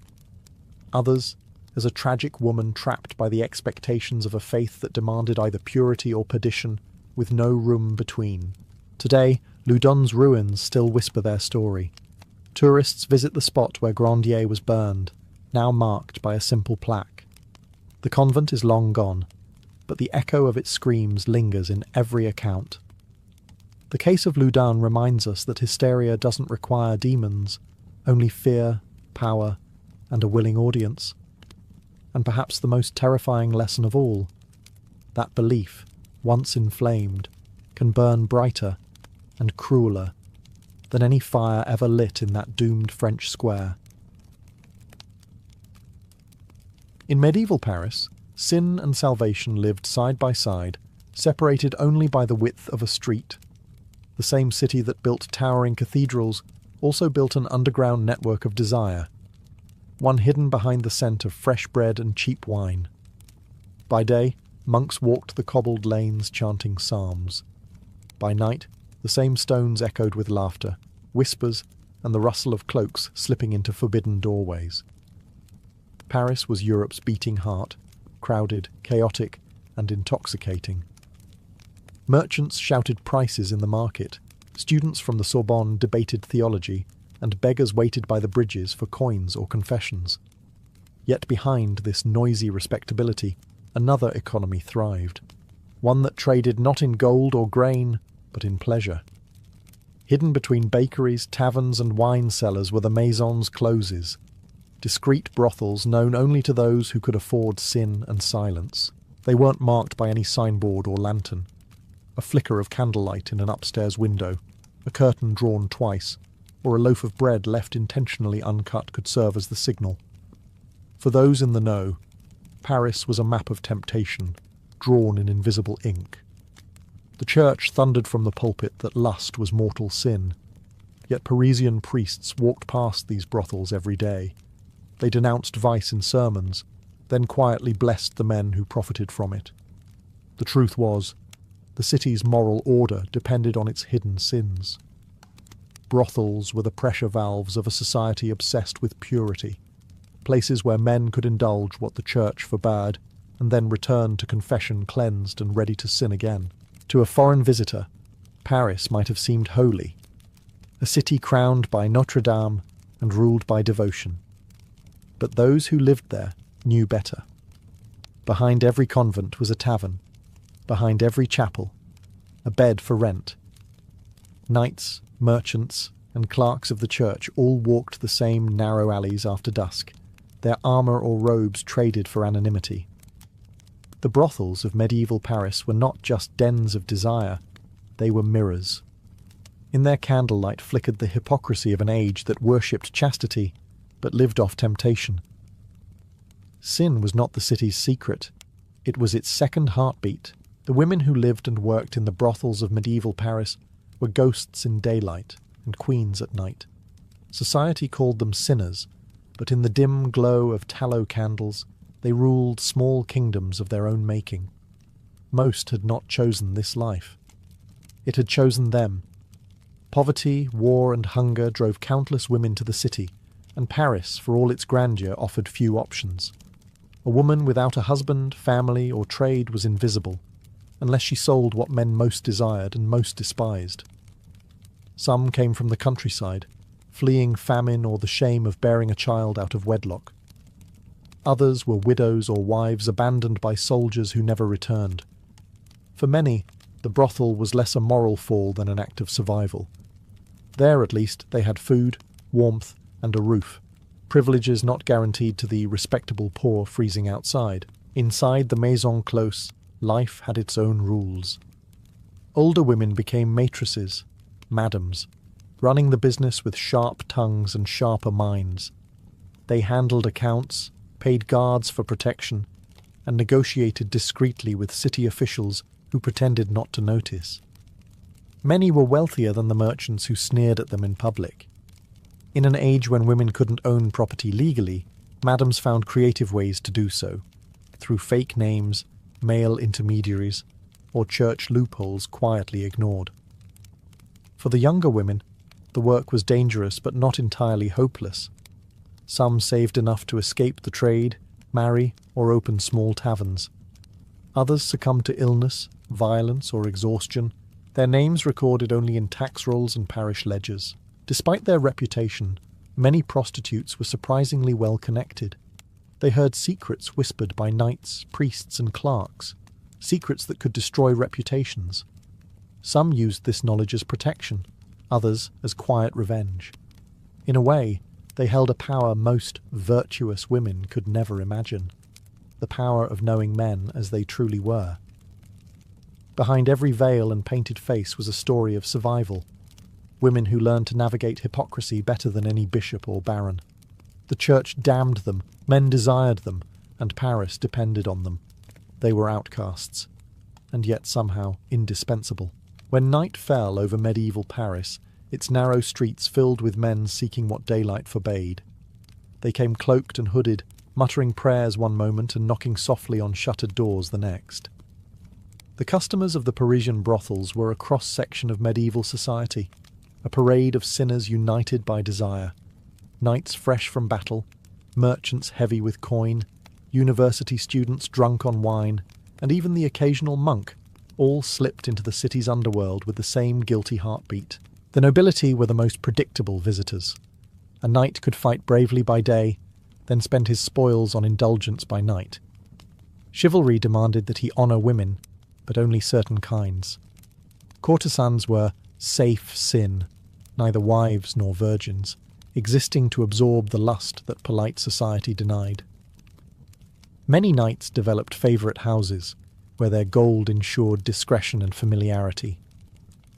Others as a tragic woman trapped by the expectations of a faith that demanded either purity or perdition, with no room between. Today, Loudun's ruins still whisper their story. Tourists visit the spot where Grandier was burned, now marked by a simple plaque. The convent is long gone, but the echo of its screams lingers in every account. The case of Loudun reminds us that hysteria doesn't require demons, only fear, power, and a willing audience. And perhaps the most terrifying lesson of all, that belief, once inflamed, can burn brighter and crueler than any fire ever lit in that doomed French square. In medieval Paris, sin and salvation lived side by side, separated only by the width of a street. The same city that built towering cathedrals also built an underground network of desire, one hidden behind the scent of fresh bread and cheap wine. By day, monks walked the cobbled lanes chanting psalms. By night, the same stones echoed with laughter, whispers, and the rustle of cloaks slipping into forbidden doorways. Paris was Europe's beating heart, crowded, chaotic, and intoxicating. Merchants shouted prices in the market, students from the Sorbonne debated theology, and beggars waited by the bridges for coins or confessions. Yet behind this noisy respectability, another economy thrived, one that traded not in gold or grain, but in pleasure. Hidden between bakeries, taverns, and wine cellars were the maisons closes, discreet brothels known only to those who could afford sin and silence. They weren't marked by any signboard or lantern. A flicker of candlelight in an upstairs window, a curtain drawn twice, or a loaf of bread left intentionally uncut could serve as the signal. For those in the know, Paris was a map of temptation, drawn in invisible ink. The church thundered from the pulpit that lust was mortal sin, yet Parisian priests walked past these brothels every day. They denounced vice in sermons, then quietly blessed the men who profited from it. The truth was, the city's moral order depended on its hidden sins. Brothels were the pressure valves of a society obsessed with purity, places where men could indulge what the church forbade, and then return to confession cleansed and ready to sin again. To a foreign visitor, Paris might have seemed holy, a city crowned by Notre Dame and ruled by devotion. But those who lived there knew better. Behind every convent was a tavern, behind every chapel, a bed for rent. Knights, merchants, and clerks of the church all walked the same narrow alleys after dusk, their armour or robes traded for anonymity. The brothels of medieval Paris were not just dens of desire, they were mirrors. In their candlelight flickered the hypocrisy of an age that worshipped chastity, but lived off temptation. Sin was not the city's secret, it was its second heartbeat. The women who lived and worked in the brothels of medieval Paris were ghosts in daylight and queens at night. Society called them sinners, but in the dim glow of tallow candles they ruled small kingdoms of their own making. Most had not chosen this life. It had chosen them. Poverty, war and hunger drove countless women to the city, and Paris, for all its grandeur, offered few options. A woman without a husband, family or trade was invisible, unless she sold what men most desired and most despised. Some came from the countryside, fleeing famine or the shame of bearing a child out of wedlock. Others were widows or wives abandoned by soldiers who never returned. For many, the brothel was less a moral fall than an act of survival. There, at least, they had food, warmth, and a roof, privileges not guaranteed to the respectable poor freezing outside. Inside the maison close, life had its own rules. Older women became maitresses, madams, running the business with sharp tongues and sharper minds. They handled accounts, paid guards for protection, and negotiated discreetly with city officials who pretended not to notice. Many were wealthier than the merchants who sneered at them in public. In an age when women couldn't own property legally, madams found creative ways to do so, through fake names, male intermediaries, or church loopholes quietly ignored. For the younger women, the work was dangerous but not entirely hopeless. Some saved enough to escape the trade, marry, or open small taverns. Others succumbed to illness, violence, or exhaustion, their names recorded only in tax rolls and parish ledgers. Despite their reputation, many prostitutes were surprisingly well connected. They heard secrets whispered by knights, priests, and clerks, secrets that could destroy reputations. Some used this knowledge as protection, others as quiet revenge. In a way, they held a power most virtuous women could never imagine, the power of knowing men as they truly were. Behind every veil and painted face was a story of survival, women who learned to navigate hypocrisy better than any bishop or baron. The church damned them, men desired them, and Paris depended on them. They were outcasts, and yet somehow indispensable. When night fell over medieval Paris, its narrow streets filled with men seeking what daylight forbade. They came cloaked and hooded, muttering prayers one moment and knocking softly on shuttered doors the next. The customers of the Parisian brothels were a cross-section of medieval society, a parade of sinners united by desire. Knights fresh from battle, merchants heavy with coin, university students drunk on wine, and even the occasional monk, all slipped into the city's underworld with the same guilty heartbeat. The nobility were the most predictable visitors. A knight could fight bravely by day, then spend his spoils on indulgence by night. Chivalry demanded that he honour women, but only certain kinds. Courtesans were safe sin, neither wives nor virgins, existing to absorb the lust that polite society denied. Many knights developed favourite houses, where their gold ensured discretion and familiarity.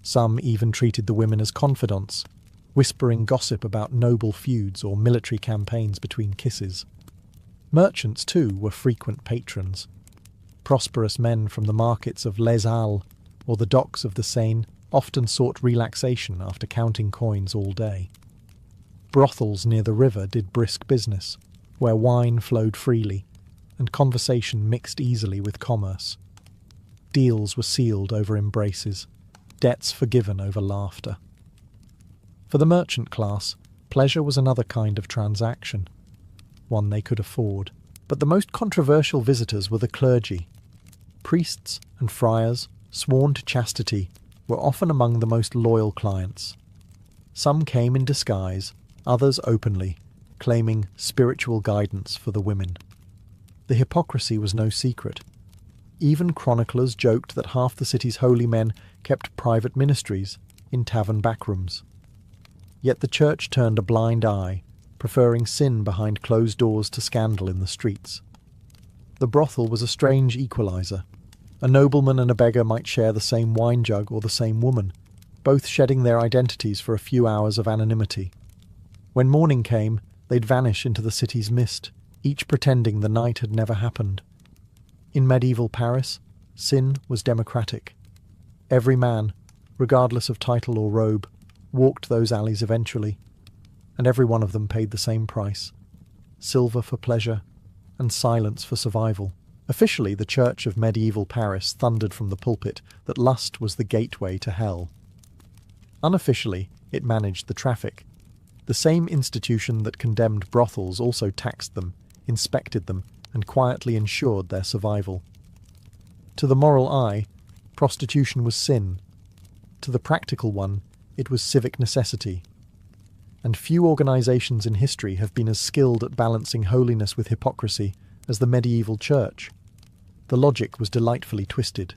Some even treated the women as confidants, whispering gossip about noble feuds or military campaigns between kisses. Merchants, too, were frequent patrons. Prosperous men from the markets of Les Halles or the docks of the Seine often sought relaxation after counting coins all day. Brothels near the river did brisk business, where wine flowed freely and conversation mixed easily with commerce. Deals were sealed over embraces, debts forgiven over laughter. For the merchant class, pleasure was another kind of transaction, one they could afford. But the most controversial visitors were the clergy. Priests and friars, sworn to chastity, were often among the most loyal clients. Some came in disguise, others openly, claiming spiritual guidance for the women. The hypocrisy was no secret. Even chroniclers joked that half the city's holy men kept private ministries in tavern backrooms. Yet the church turned a blind eye, preferring sin behind closed doors to scandal in the streets. The brothel was a strange equalizer. A nobleman and a beggar might share the same wine jug or the same woman, both shedding their identities for a few hours of anonymity. When morning came, they'd vanish into the city's mist, each pretending the night had never happened. In medieval Paris, sin was democratic. Every man, regardless of title or robe, walked those alleys eventually, and every one of them paid the same price: silver for pleasure and silence for survival. Officially, the Church of medieval Paris thundered from the pulpit that lust was the gateway to hell. Unofficially, it managed the traffic. The same institution that condemned brothels also taxed them, inspected them, and quietly ensured their survival. To the moral eye, prostitution was sin. To the practical one, it was civic necessity. And few organisations in history have been as skilled at balancing holiness with hypocrisy as the medieval church. The logic was delightfully twisted.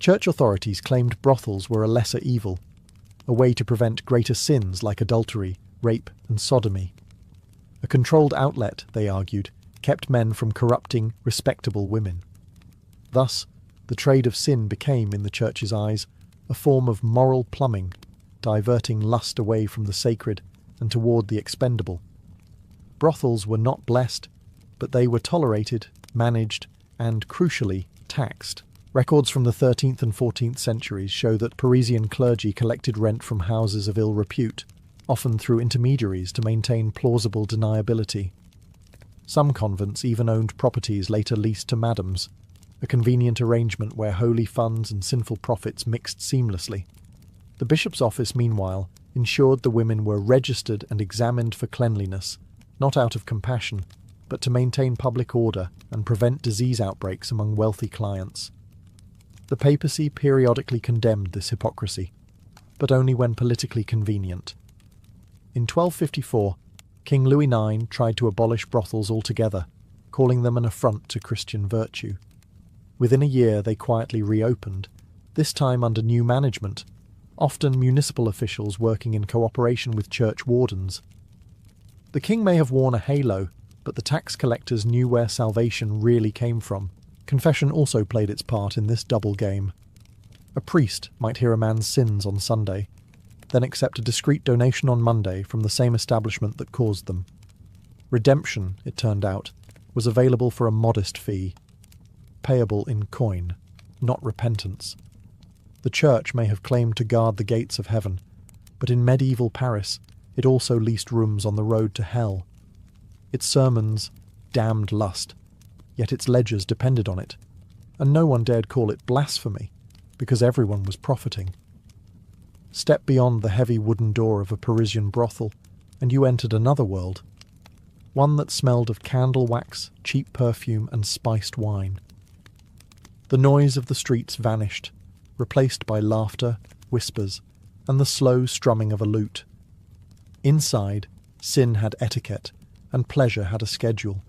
Church authorities claimed brothels were a lesser evil, a way to prevent greater sins like adultery, rape, and sodomy. A controlled outlet, they argued, kept men from corrupting respectable women. Thus, the trade of sin became, in the church's eyes, a form of moral plumbing, diverting lust away from the sacred and toward the expendable. Brothels were not blessed, but they were tolerated, managed, and, crucially, taxed. Records from the 13th and 14th centuries show that Parisian clergy collected rent from houses of ill repute, often through intermediaries to maintain plausible deniability. Some convents even owned properties later leased to madams, a convenient arrangement where holy funds and sinful profits mixed seamlessly. The bishop's office, meanwhile, ensured the women were registered and examined for cleanliness, not out of compassion, but to maintain public order and prevent disease outbreaks among wealthy clients. The papacy periodically condemned this hypocrisy, but only when politically convenient. In 1254, King Louis IX tried to abolish brothels altogether, calling them an affront to Christian virtue. Within a year they quietly reopened, this time under new management, often municipal officials working in cooperation with church wardens. The king may have worn a halo, but the tax collectors knew where salvation really came from. Confession also played its part in this double game. A priest might hear a man's sins on Sunday, then accept a discreet donation on Monday from the same establishment that caused them. Redemption, it turned out, was available for a modest fee, payable in coin, not repentance. The church may have claimed to guard the gates of heaven, but in medieval Paris it also leased rooms on the road to hell. Its sermons damned lust, yet its ledgers depended on it, and no one dared call it blasphemy, because everyone was profiting. Step beyond the heavy wooden door of a Parisian brothel, and you entered another world, one that smelled of candle wax, cheap perfume, and spiced wine. The noise of the streets vanished, replaced by laughter, whispers, and the slow strumming of a lute. Inside, sin had etiquette, and pleasure had a schedule.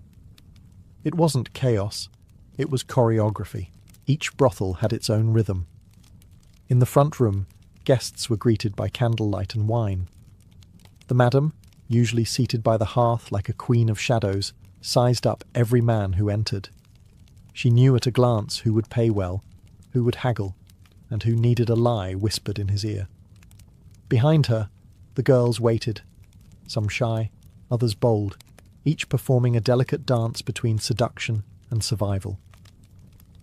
It wasn't chaos, it was choreography. Each brothel had its own rhythm. In the front room, guests were greeted by candlelight and wine. The madam, usually seated by the hearth like a queen of shadows, sized up every man who entered. She knew at a glance who would pay well, who would haggle, and who needed a lie whispered in his ear. Behind her, the girls waited, some shy, others bold, each performing a delicate dance between seduction and survival.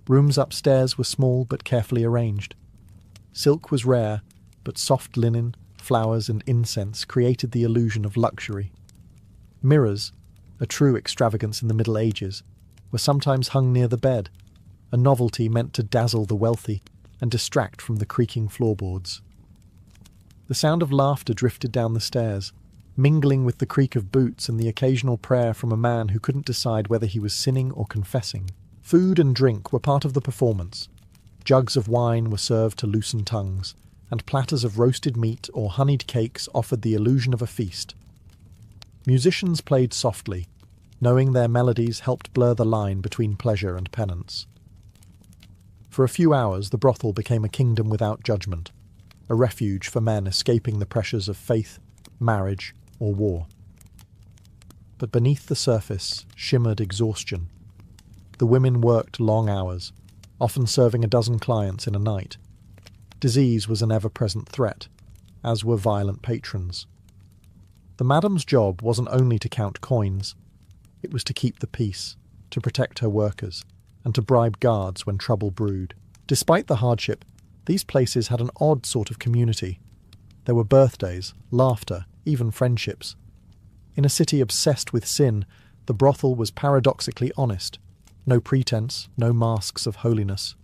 Rooms upstairs were small but carefully arranged. Silk was rare, but soft linen, flowers, and incense created the illusion of luxury. Mirrors, a true extravagance in the Middle Ages, were sometimes hung near the bed, a novelty meant to dazzle the wealthy and distract from the creaking floorboards. The sound of laughter drifted down the stairs, mingling with the creak of boots and the occasional prayer from a man who couldn't decide whether he was sinning or confessing. Food and drink were part of the performance. Jugs of wine were served to loosen tongues, and platters of roasted meat or honeyed cakes offered the illusion of a feast. Musicians played softly, knowing their melodies helped blur the line between pleasure and penance. For a few hours the brothel became a kingdom without judgment, a refuge for men escaping the pressures of faith, marriage, or war. But beneath the surface shimmered exhaustion. The women worked long hours, often serving a dozen clients in a night. Disease was an ever-present threat, as were violent patrons. The madam's job wasn't only to count coins, it was to keep the peace, to protect her workers, and to bribe guards when trouble brewed. Despite the hardship, these places had an odd sort of community. There were birthdays, laughter, even friendships. In a city obsessed with sin, the brothel was paradoxically honest. No pretense, no masks of holiness.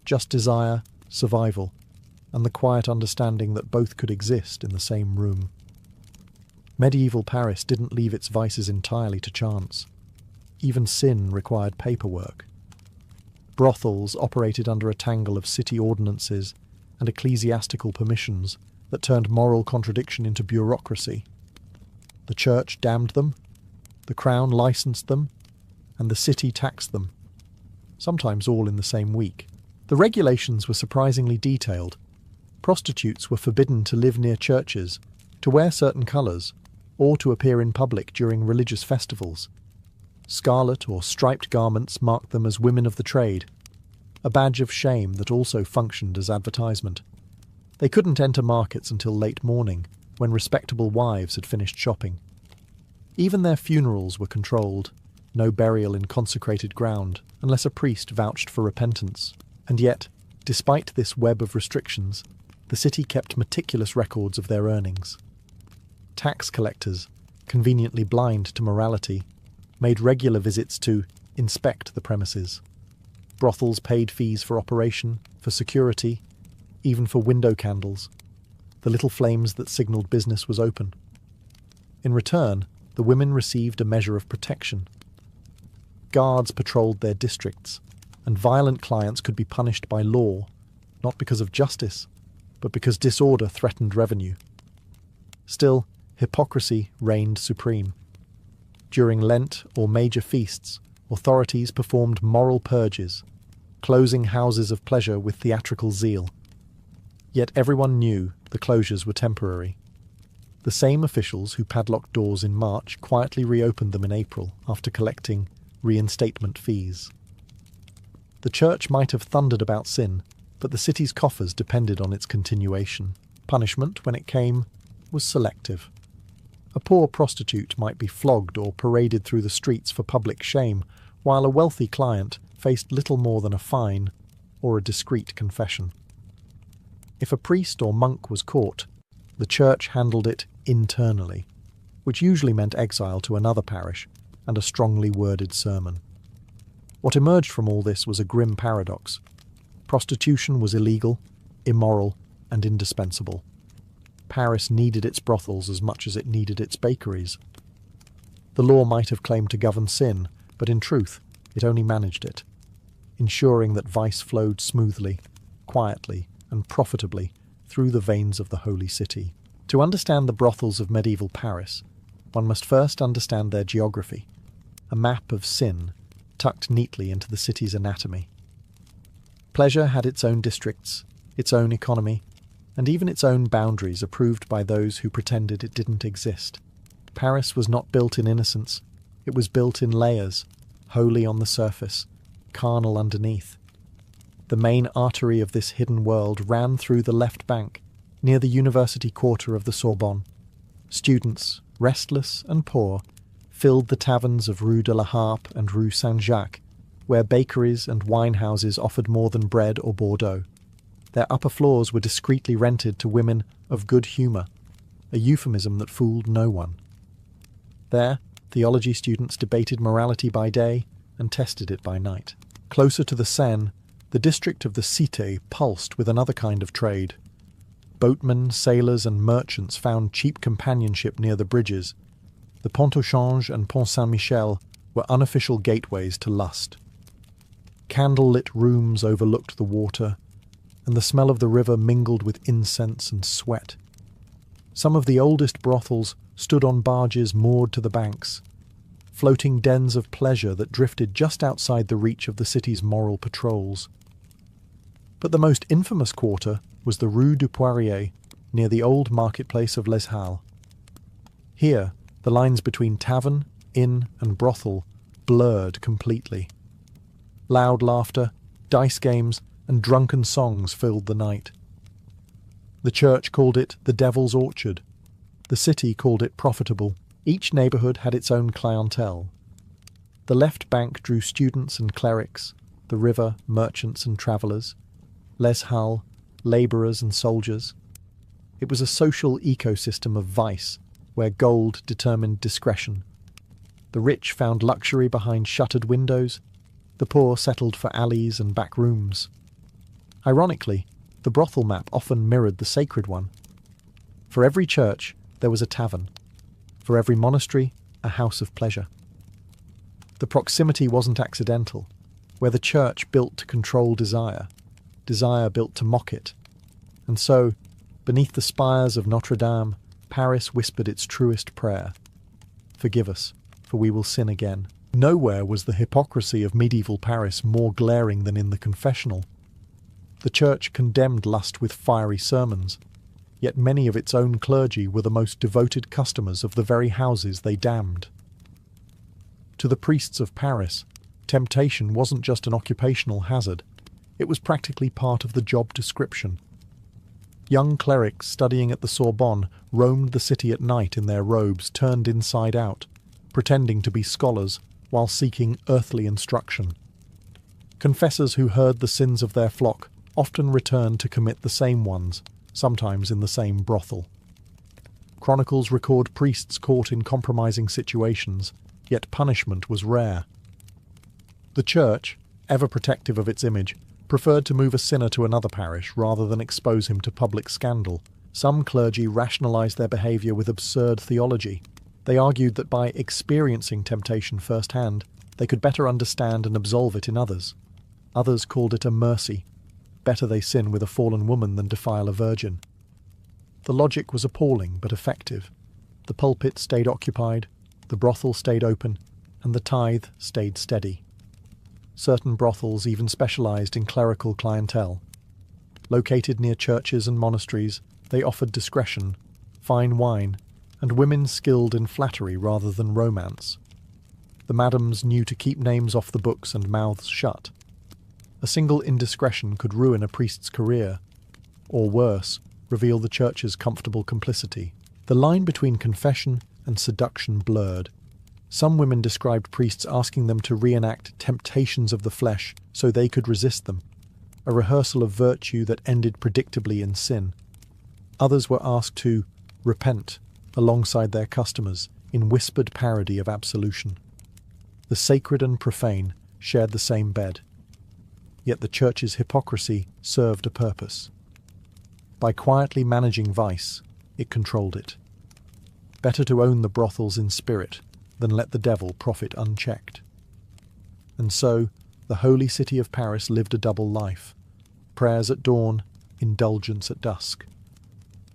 Just desire, survival, and the quiet understanding that both could exist in the same room. Medieval Paris didn't leave its vices entirely to chance. Even sin required paperwork. Brothels operated under a tangle of city ordinances and ecclesiastical permissions that turned moral contradiction into bureaucracy. The church damned them, the crown licensed them, and the city taxed them, sometimes all in the same week. The regulations were surprisingly detailed. Prostitutes were forbidden to live near churches, to wear certain colours, or to appear in public during religious festivals. Scarlet or striped garments marked them as women of the trade, a badge of shame that also functioned as advertisement. They couldn't enter markets until late morning, when respectable wives had finished shopping. Even their funerals were controlled, no burial in consecrated ground, unless a priest vouched for repentance. And yet, despite this web of restrictions, the city kept meticulous records of their earnings. Tax collectors, conveniently blind to morality, made regular visits to inspect the premises. Brothels paid fees for operation, for security, even for window candles, the little flames that signalled business was open. In return, the women received a measure of protection. Guards patrolled their districts, and violent clients could be punished by law, not because of justice, but because disorder threatened revenue. Still, hypocrisy reigned supreme. During Lent or major feasts, authorities performed moral purges, closing houses of pleasure with theatrical zeal. Yet everyone knew the closures were temporary. The same officials who padlocked doors in March quietly reopened them in April after collecting reinstatement fees. The church might have thundered about sin, but the city's coffers depended on its continuation. Punishment, when it came, was selective. A poor prostitute might be flogged or paraded through the streets for public shame, while a wealthy client faced little more than a fine or a discreet confession. If a priest or monk was caught, the church handled it internally, which usually meant exile to another parish and a strongly worded sermon. What emerged from all this was a grim paradox. Prostitution was illegal, immoral, and indispensable. Paris needed its brothels as much as it needed its bakeries. The law might have claimed to govern sin, but in truth, it only managed it, ensuring that vice flowed smoothly, quietly, and profitably through the veins of the holy city. To understand the brothels of medieval Paris, one must first understand their geography, a map of sin tucked neatly into the city's anatomy. Pleasure had its own districts, its own economy, and even its own boundaries approved by those who pretended it didn't exist. Paris was not built in innocence, it was built in layers, holy on the surface, carnal underneath. The main artery of this hidden world ran through the left bank, near the university quarter of the Sorbonne. Students, restless and poor, filled the taverns of Rue de la Harpe and Rue Saint-Jacques, where bakeries and wine-houses offered more than bread or Bordeaux. Their upper floors were discreetly rented to women of good humour, a euphemism that fooled no one. There, theology students debated morality by day and tested it by night. Closer to the Seine, the district of the Cité pulsed with another kind of trade. Boatmen, sailors and merchants found cheap companionship near the bridges. The Pont au Change and Pont Saint-Michel were unofficial gateways to lust. Candle-lit rooms overlooked the water, and the smell of the river mingled with incense and sweat. Some of the oldest brothels stood on barges moored to the banks, floating dens of pleasure that drifted just outside the reach of the city's moral patrols. But the most infamous quarter was the Rue du Poirier, near the old marketplace of Les Halles. Here, the lines between tavern, inn, and brothel blurred completely. Loud laughter, dice games, and drunken songs filled the night. The church called it the Devil's Orchard. The city called it profitable. Each neighbourhood had its own clientele. The left bank drew students and clerics, the river, merchants and travellers, Les Halles, labourers and soldiers. It was a social ecosystem of vice, where gold determined discretion. The rich found luxury behind shuttered windows, the poor settled for alleys and back rooms. Ironically, the brothel map often mirrored the sacred one. For every church, there was a tavern. For every monastery, a house of pleasure. The proximity wasn't accidental. Where the church built to control desire, desire built to mock it. And so, beneath the spires of Notre Dame, Paris whispered its truest prayer. Forgive us, for we will sin again. Nowhere was the hypocrisy of medieval Paris more glaring than in the confessional. The church condemned lust with fiery sermons, yet many of its own clergy were the most devoted customers of the very houses they damned. To the priests of Paris, temptation wasn't just an occupational hazard, it was practically part of the job description. Young clerics studying at the Sorbonne roamed the city at night in their robes turned inside out, pretending to be scholars while seeking earthly instruction. Confessors who heard the sins of their flock often returned to commit the same ones, sometimes in the same brothel. Chronicles record priests caught in compromising situations, yet punishment was rare. The church, ever protective of its image, preferred to move a sinner to another parish rather than expose him to public scandal. Some clergy rationalized their behavior with absurd theology. They argued that by experiencing temptation firsthand, they could better understand and absolve it in others. Others called it a mercy. Better they sin with a fallen woman than defile a virgin. The logic was appalling but effective. The pulpit stayed occupied, the brothel stayed open, and the tithe stayed steady. Certain brothels even specialized in clerical clientele. Located near churches and monasteries, they offered discretion, fine wine, and women skilled in flattery rather than romance. The madams knew to keep names off the books and mouths shut. A single indiscretion could ruin a priest's career, or worse, reveal the church's comfortable complicity. The line between confession and seduction blurred. Some women described priests asking them to reenact temptations of the flesh so they could resist them, a rehearsal of virtue that ended predictably in sin. Others were asked to repent alongside their customers in whispered parody of absolution. The sacred and profane shared the same bed. Yet the church's hypocrisy served a purpose. By quietly managing vice, it controlled it. Better to own the brothels in spirit than let the devil profit unchecked. And so, the holy city of Paris lived a double life. Prayers at dawn, indulgence at dusk.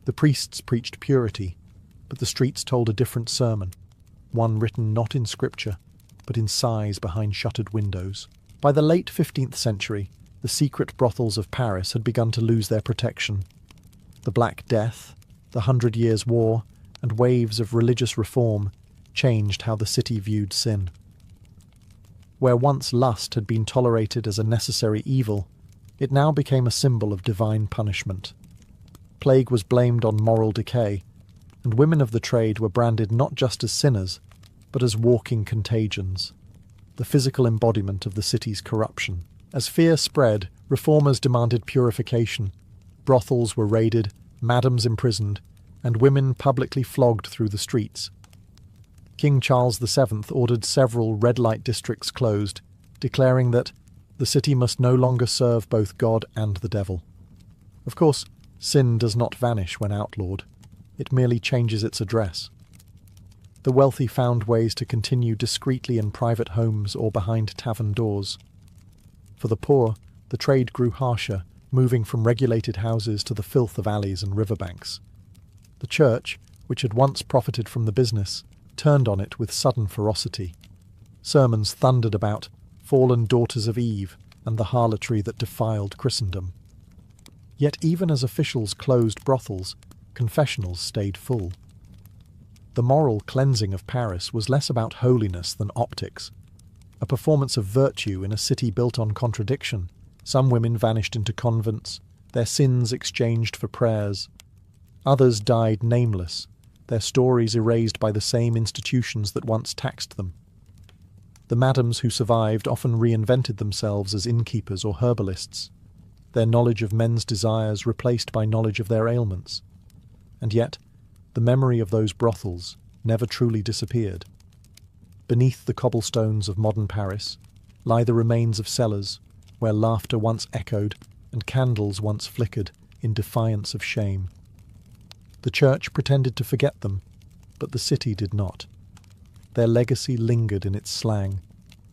The priests preached purity, but the streets told a different sermon, one written not in scripture, but in sighs behind shuttered windows. By the late 15th century, the secret brothels of Paris had begun to lose their protection. The Black Death, the 100 Years' War, and waves of religious reform changed how the city viewed sin. Where once lust had been tolerated as a necessary evil, it now became a symbol of divine punishment. Plague was blamed on moral decay, and women of the trade were branded not just as sinners, but as walking contagions, the physical embodiment of the city's corruption. As fear spread, reformers demanded purification. Brothels were raided, madams imprisoned, and women publicly flogged through the streets. King Charles VII ordered several red-light districts closed, declaring that the city must no longer serve both God and the devil. Of course, sin does not vanish when outlawed. It merely changes its address. The wealthy found ways to continue discreetly in private homes or behind tavern doors. For the poor, the trade grew harsher, moving from regulated houses to the filth of alleys and riverbanks. The church, which had once profited from the business, turned on it with sudden ferocity. Sermons thundered about fallen daughters of Eve and the harlotry that defiled Christendom. Yet even as officials closed brothels, confessionals stayed full. The moral cleansing of Paris was less about holiness than optics, a performance of virtue in a city built on contradiction. Some women vanished into convents, their sins exchanged for prayers. Others died nameless, their stories erased by the same institutions that once taxed them. The madams who survived often reinvented themselves as innkeepers or herbalists, their knowledge of men's desires replaced by knowledge of their ailments. And yet, the memory of those brothels never truly disappeared. Beneath the cobblestones of modern Paris lie the remains of cellars where laughter once echoed and candles once flickered in defiance of shame. The church pretended to forget them, but the city did not. Their legacy lingered in its slang,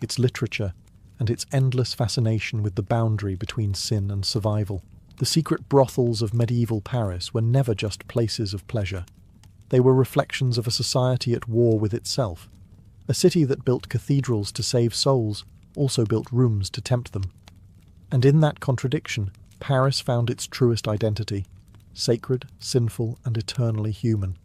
its literature, and its endless fascination with the boundary between sin and survival. The secret brothels of medieval Paris were never just places of pleasure. They were reflections of a society at war with itself. A city that built cathedrals to save souls also built rooms to tempt them. And in that contradiction, Paris found its truest identity: sacred, sinful, and eternally human.